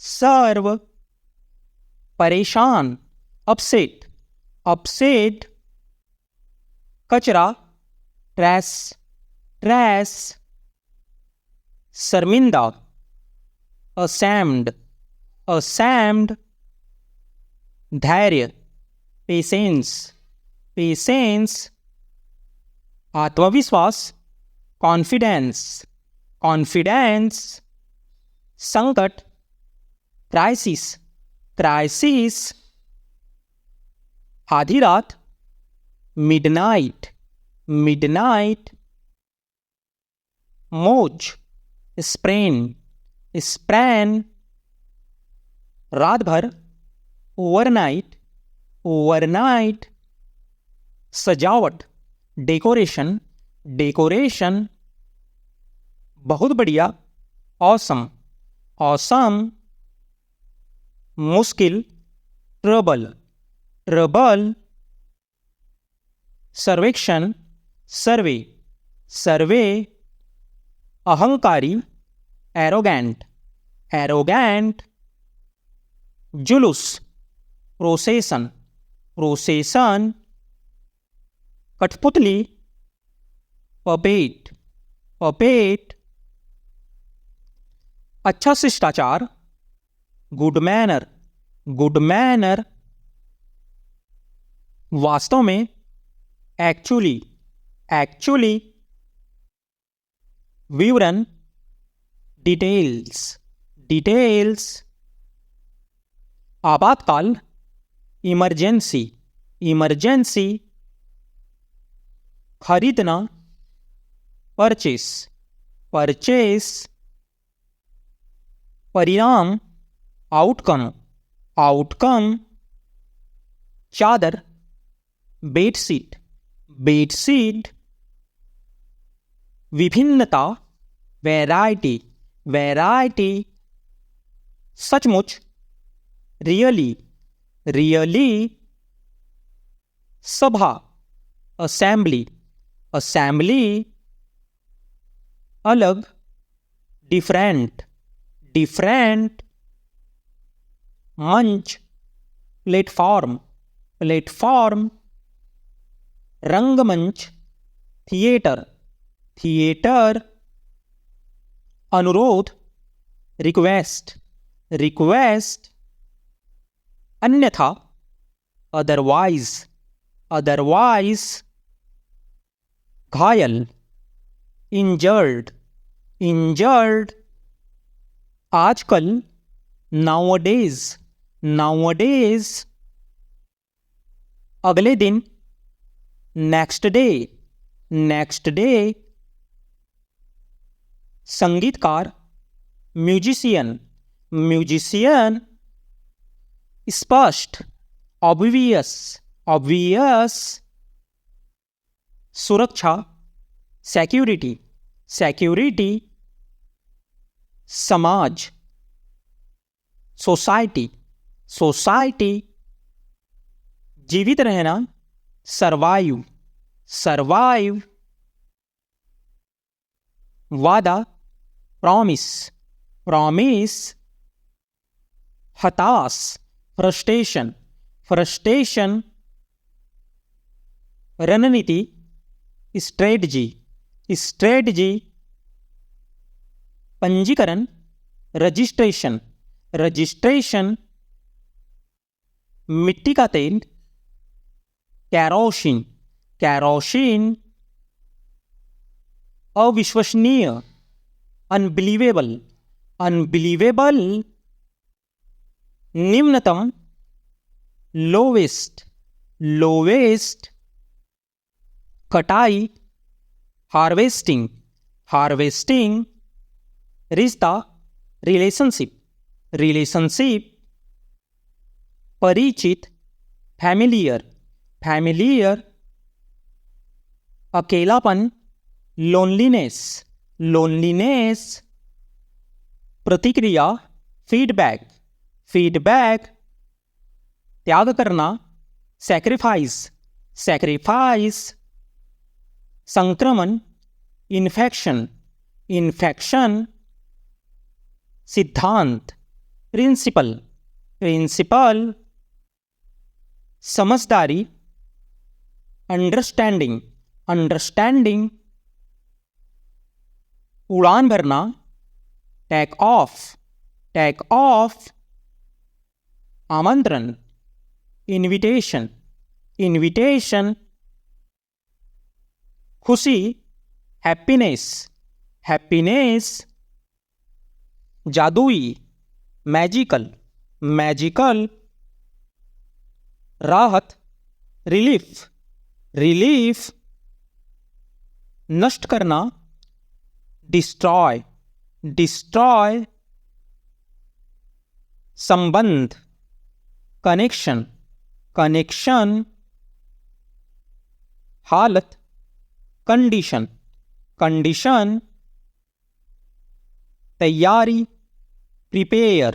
सर्व, परेशान, अपसेट, अपसेट, कचरा, ट्रैश, ट्रैश, शर्मिंदा, असैम्ड, असैम्ड, धैर्य, पेशेंस, पेशेंस, आत्मविश्वास, कॉन्फिडेंस, कॉन्फिडेंस, संकट, क्राइसिस, क्राइसिस, आधी रात, मिडनाइट, मिडनाइट, मौज, स्प्रेन, स्प्रैन, रात भर, ओवरनाइट, ओवरनाइट, सजावट, डेकोरेशन, डेकोरेशन, बहुत बढ़िया, ऑसम, ऑसम, मुश्किल, ट्रबल, ट्रबल, सर्वेक्षण, सर्वे, सर्वे, अहंकारी, एरोगेंट, एरोगेंट, जुलूस, प्रोसेसन, प्रोसेसन, कठपुतली, पपेट, पपेट, अच्छा शिष्टाचार, गुड मैनर, गुड मैनर, वास्तव में, एक्चुअली, एक्चुअली, विवरण, डिटेल्स, डिटेल्स, आपातकाल, इमरजेंसी, इमरजेंसी, खरीदना, परचेस, परचेस, परिणाम, आउटकम, आउटकम। चादर, बेडशीट, बेडशीट। विभिन्नता, वैरायटी, वैरायटी। सचमुच, रियली, रियली। सभा, असेंबली, असेंबली। अलग, डिफरेंट, डिफरेंट। मंच, प्लेटफॉर्म, प्लेटफॉर्म। रंगमंच, थिएटर, थिएटर। अनुरोध, रिक्वेस्ट, रिक्वेस्ट। अन्यथा, अदरवाइज, अदरवाइज। घायल, इंजर्ड, इंजर्ड। आजकल, नाउअडेज, नाउअडेज। अगले दिन, नेक्स्ट डे, नेक्स्ट डे। संगीतकार, म्यूजिशियन, म्यूजिशियन। स्पष्ट, ऑब्वियस, ऑब्वियस। सुरक्षा, सिक्योरिटी, सिक्योरिटी। समाज, सोसाइटी, सोसाइटी। जीवित रहना, सरवाइव, सरवाइव। वादा, प्रॉमिस, प्रॉमिस। हताश, फ्रस्ट्रेशन, फ्रस्ट्रेशन। रणनीति, स्ट्रेटजी, स्ट्रेटजी। पंजीकरण, रजिस्ट्रेशन, रजिस्ट्रेशन। मिट्टी का तेल, कैरोसिन, कैरोसिन। अविश्वसनीय, अनबिलीवेबल, अनबिलीवेबल। निम्नतम, लोवेस्ट, लोवेस्ट। कटाई, हार्वेस्टिंग, हार्वेस्टिंग। रिश्ता, रिलेशनशिप, रिलेशनशिप। परिचित, फैमिलियर, फैमिलियर। अकेलापन, लोनलीनेस, लोनलीनेस। प्रतिक्रिया, फीडबैक, फीडबैक। त्याग करना, सैक्रिफाइस, सैक्रिफाइस। संक्रमण, इन्फेक्शन, इन्फेक्शन। सिद्धांत, प्रिंसिपल, प्रिंसिपल। समझदारी, अंडरस्टैंडिंग, अंडरस्टैंडिंग। उड़ान भरना, टेक ऑफ, टेक ऑफ। आमंत्रण, इनविटेशन, इनविटेशन। खुशी, हैप्पीनेस, हैप्पीनेस। जादुई, मैजिकल, मैजिकल। राहत, रिलीफ, रिलीफ। नष्ट करना, डिस्ट्रॉय, डिस्ट्रॉय। संबंध, कनेक्शन, कनेक्शन। हालत, कंडीशन, कंडीशन। तैयारी, प्रिपेयर,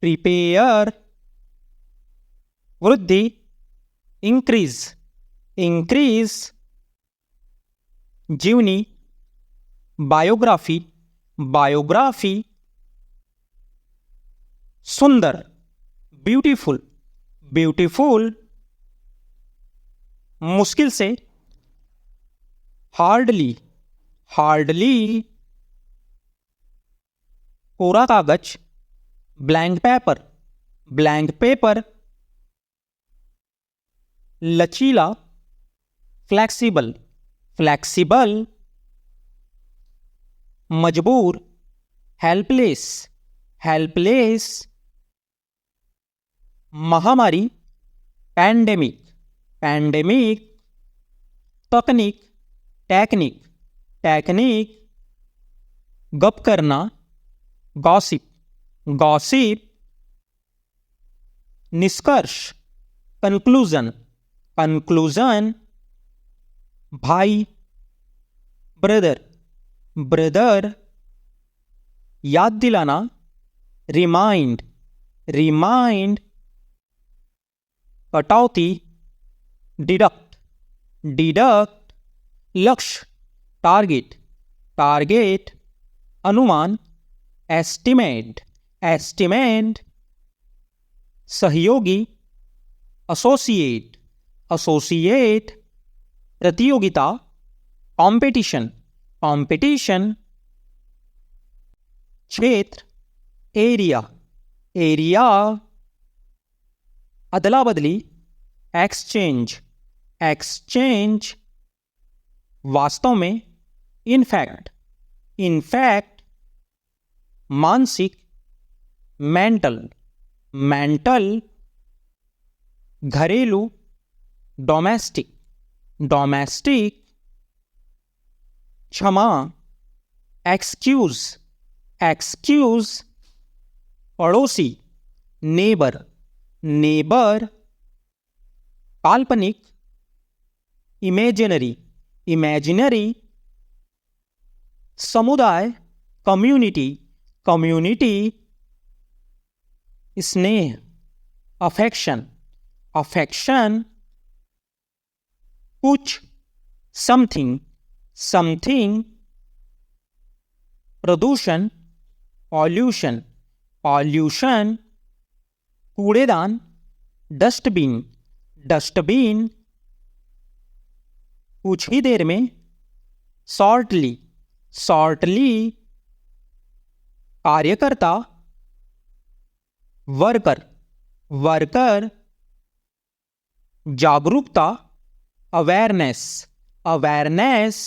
प्रिपेयर। वृद्धि, इंक्रीज, इंक्रीज। जीवनी, बायोग्राफी, बायोग्राफी। सुंदर, ब्यूटीफुल, ब्यूटीफुल। मुश्किल से, हार्डली, हार्डली। कोरा कागज, ब्लैंक पेपर, ब्लैंक पेपर। लचीला, फ्लैक्सिबल, फ्लैक्सिबल। मजबूर, हेल्पलेस, हेल्पलेस। महामारी, पैंडेमिक, पैंडेमिक। तकनीक, टेक्निक, टेक्निक। गप करना, गॉसिप, गॉसिप, निष्कर्ष, कंक्लूजन, कंक्लूजन, भाई, ब्रदर, ब्रदर, याद दिलाना, रिमाइंड, रिमाइंड, कटौती, डिडक्ट, डिडक्ट, लक्ष्य, टारगेट, टारगेट, अनुमान, एस्टिमेट, एस्टिमेट, सहयोगी, एसोसिएट, एसोसिएट, प्रतियोगिता, कंपटीशन, कंपटीशन, क्षेत्र, एरिया, एरिया, अदला बदली, एक्सचेंज, एक्सचेंज, वास्तव में, इनफैक्ट, इनफैक्ट, मानसिक, मेंटल, मेंटल, घरेलू, डोमेस्टिक, डोमेस्टिक, क्षमा, एक्सक्यूज, एक्सक्यूज, पड़ोसी, नेबर, नेबर, काल्पनिक, इमेजिनरी, इमेजिनरी, समुदाय, कम्युनिटी, कम्युनिटी, स्नेह, अफेक्शन, अफेक्शन, कुछ, समथिंग, समथिंग, प्रदूषण, पॉल्यूशन, पॉल्यूशन, कूड़ेदान, डस्टबिन, डस्टबिन, कुछ ही देर में, शॉर्टली, शॉर्टली, कार्यकर्ता, वर्कर, वर्कर, जागरूकता, अवेयरनेस, अवेयरनेस,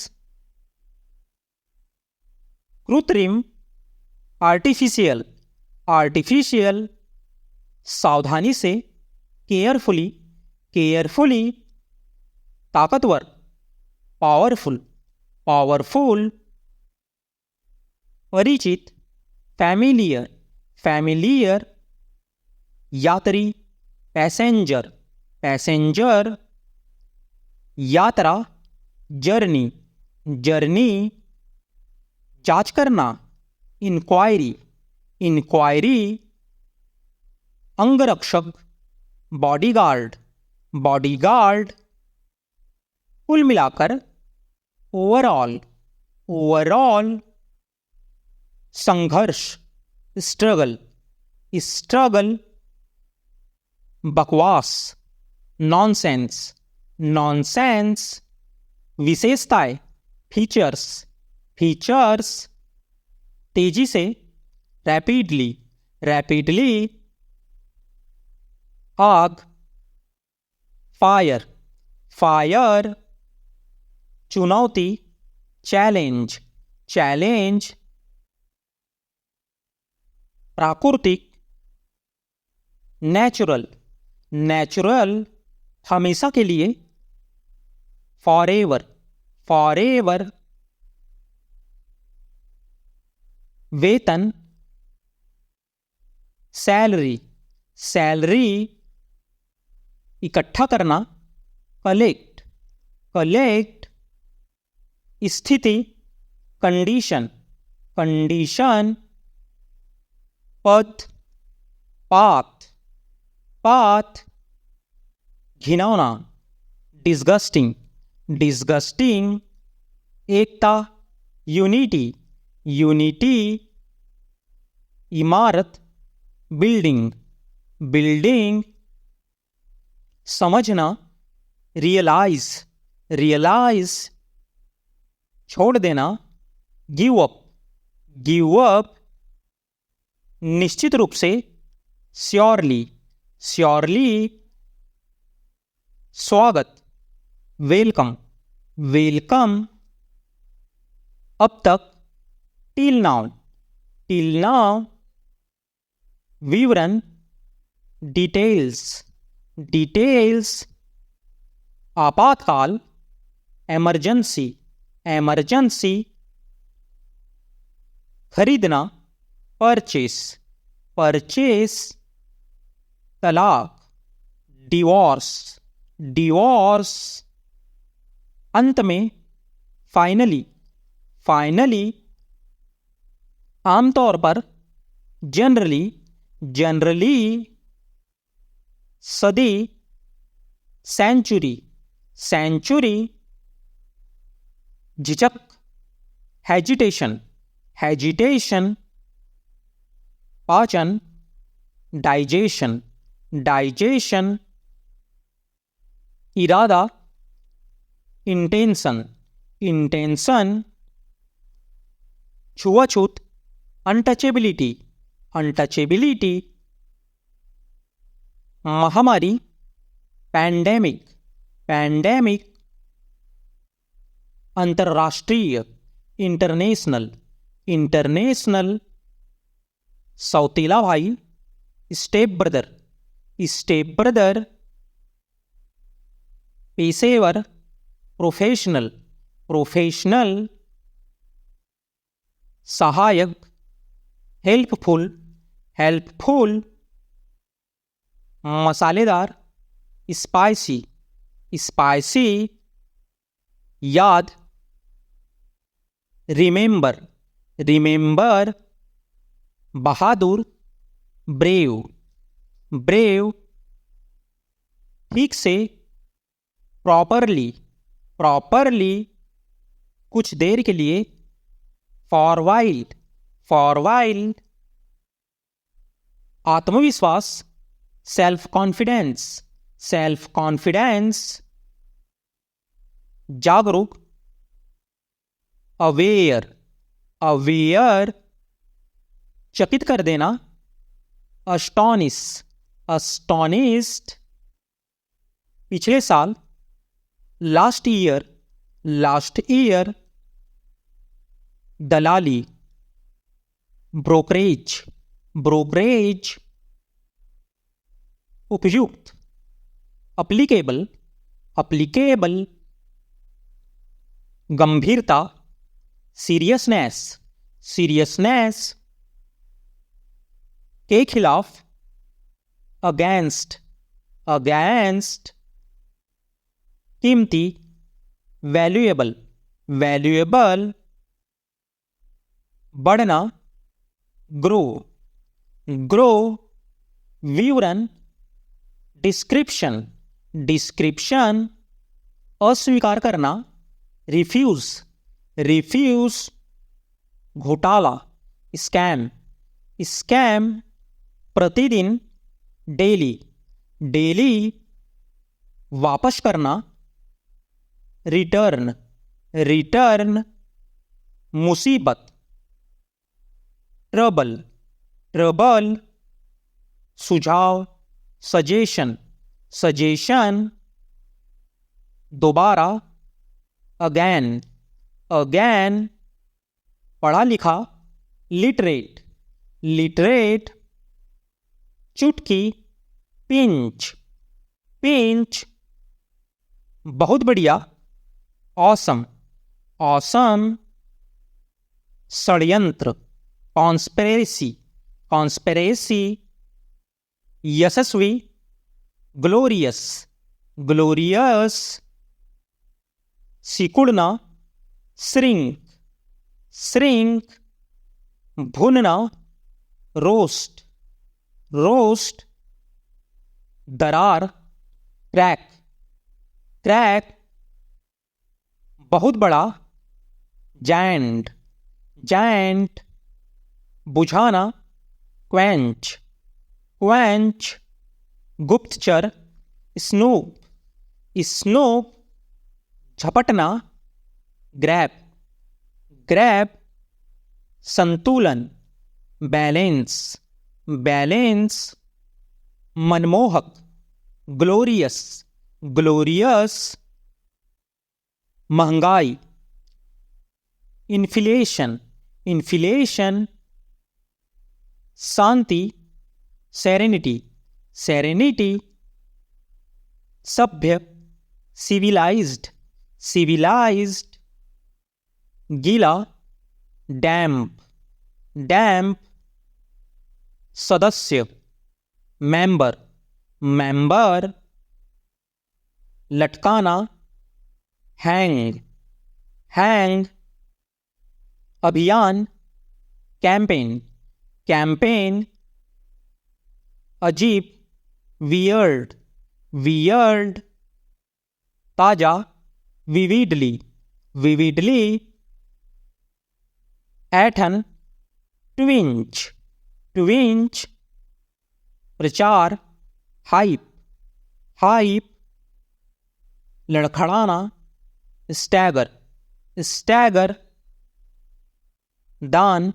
कृत्रिम, आर्टिफिशियल, आर्टिफिशियल, सावधानी से, केयरफुली, केयरफुली, ताकतवर, पावरफुल, पावरफुल, परिचित, फैमिलियर, फैमिलियर, यात्री, पैसेंजर, पैसेंजर, यात्रा, जर्नी, जर्नी, जांच करना, इंक्वायरी, इंक्वायरी, अंगरक्षक, बॉडीगार्ड, बॉडीगार्ड, कुल मिलाकर, ओवरऑल, ओवरऑल, संघर्ष, स्ट्रगल, स्ट्रगल, बकवास, नॉनसेंस, नॉनसेंस, विशेषताएं, फीचर्स, फीचर्स, तेजी से, रैपिडली, रैपिडली, आग, फायर, फायर, चुनौती, चैलेंज, चैलेंज, प्राकृतिक, नेचुरल, नेचुरल, हमेशा के लिए, फॉरएवर, फॉरएवर, वेतन, सैलरी, सैलरी, इकट्ठा करना, कलेक्ट, कलेक्ट, स्थिति, कंडीशन, कंडीशन, पथ, पाथ, पाथ, घिनौना, डिस्गस्टिंग, डिस्गस्टिंग, एकता, यूनिटी, यूनिटी, इमारत, बिल्डिंग, बिल्डिंग, समझना, रियलाइज, रियलाइज, छोड़ देना, गिव अप, गिव अप, निश्चित रूप से, श्योरली, श्योरली, स्वागत, वेलकम, वेलकम, अब तक, टिल नाउ, टिल नाउ, विवरण, डिटेल्स, डिटेल्स, आपातकाल, एमरजेंसी, एमरजेंसी, खरीदना, परचेस, परचेस, तलाक, डिवोर्स, डिवोर्स। अंत में फाइनली, फाइनली। आमतौर पर, जनरली, जनरली। सदी, सेंचुरी, सेंचुरी। झिझक, हेजिटेशन, हेजिटेशन। पाचन, डाइजेशन, डाइजेशन। इरादा, इंटेंशन, इंटेंशन। छुआछूत, अनटचेबिलिटी, अनटचेबिलिटी। महामारी, पैंडेमिक, पैंडेमिक। अंतर्राष्ट्रीय, इंटरनेशनल, इंटरनेशनल। सौतीला भाई, स्टेप ब्रदर, स्टेप ब्रदर। पेशेवर, प्रोफेशनल, प्रोफेशनल। सहायक, हेल्पफुल, हेल्पफुल। मसालेदार, स्पाइसी, स्पाइसी। याद, रिमेंबर, रिमेंबर। बहादुर, ब्रेव, ब्रेव। ठीक से, प्रॉपरली, प्रॉपरली। कुछ देर के लिए, फॉर वाइल, फॉर वाइल। आत्मविश्वास, सेल्फ कॉन्फिडेंस, सेल्फ कॉन्फिडेंस। जागरूक, अवेयर, अवेयर। चकित कर देना, अस्टॉनिश, अस्टॉनिस्ड। पिछले साल, लास्ट ईयर, लास्ट ईयर। दलाली, ब्रोकरेज, ब्रोकरेज। उपयुक्त, अप्लीकेबल, अप्लीकेबल। गंभीरता, सीरियसनेस, सीरियसनेस। के खिलाफ, अगेंस्ट, अगेंस्ट। कीमती, वैल्यूएबल, वैल्यूएबल। बढ़ना, ग्रो, ग्रो। विवरण, डिस्क्रिप्शन, डिस्क्रिप्शन। अस्वीकार करना, रिफ्यूज, रिफ्यूज। घोटाला, स्कैम, स्कैम। प्रतिदिन, डेली, डेली। वापस करना, रिटर्न, रिटर्न। मुसीबत, ट्रबल, ट्रबल। सुझाव, सजेशन, सजेशन। दोबारा, अगैन, अगैन। पढ़ा लिखा, लिटरेट, लिटरेट। चुटकी, पिंच, पिंच। बहुत बढ़िया, ऑसम, ऑसम। षड्यंत्र, कॉन्स्पिरेसी, कॉन्स्पिरेसी। यशस्वी, ग्लोरियस, ग्लोरियस। सिकुड़ना, श्रिंक, श्रिंक। भुनना, रोस्ट, रोस्ट। दरार, क्रैक, क्रैक। बहुत बड़ा, जायंट, जायंट। बुझाना, क्वेंच, क्वेंच। गुप्तचर, स्नूप, स्नूप। झपटना, ग्रैब, ग्रैब। संतुलन, बैलेंस, बैलेंस। मनमोहक, ग्लोरियस, ग्लोरियस। महंगाई, इन्फ्लेशन, इन्फ्लेशन। शांति, सेरेनिटी, सेरेनिटी। सभ्य, सिविलाइज्ड, सिविलाइज्ड। गीला, डैम्प, डैम्प। सदस्य, मेंबर, मेंबर। लटकाना, हैंग, हैंग। अभियान, कैंपेन, कैंपेन। अजीब, वियर्ड, वियर्ड। ताजा, विविडली, विविडली। ऐठन, ट्विंच, ट्विंच। प्रचार, हाइप, हाइप। लड़खड़ाना, स्टैगर, स्टैगर। दान,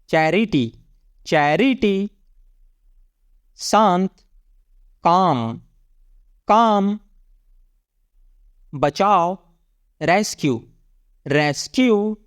चैरिटी, चैरिटी। शांत, काम, काम। बचाव, रेस्क्यू, रेस्क्यू।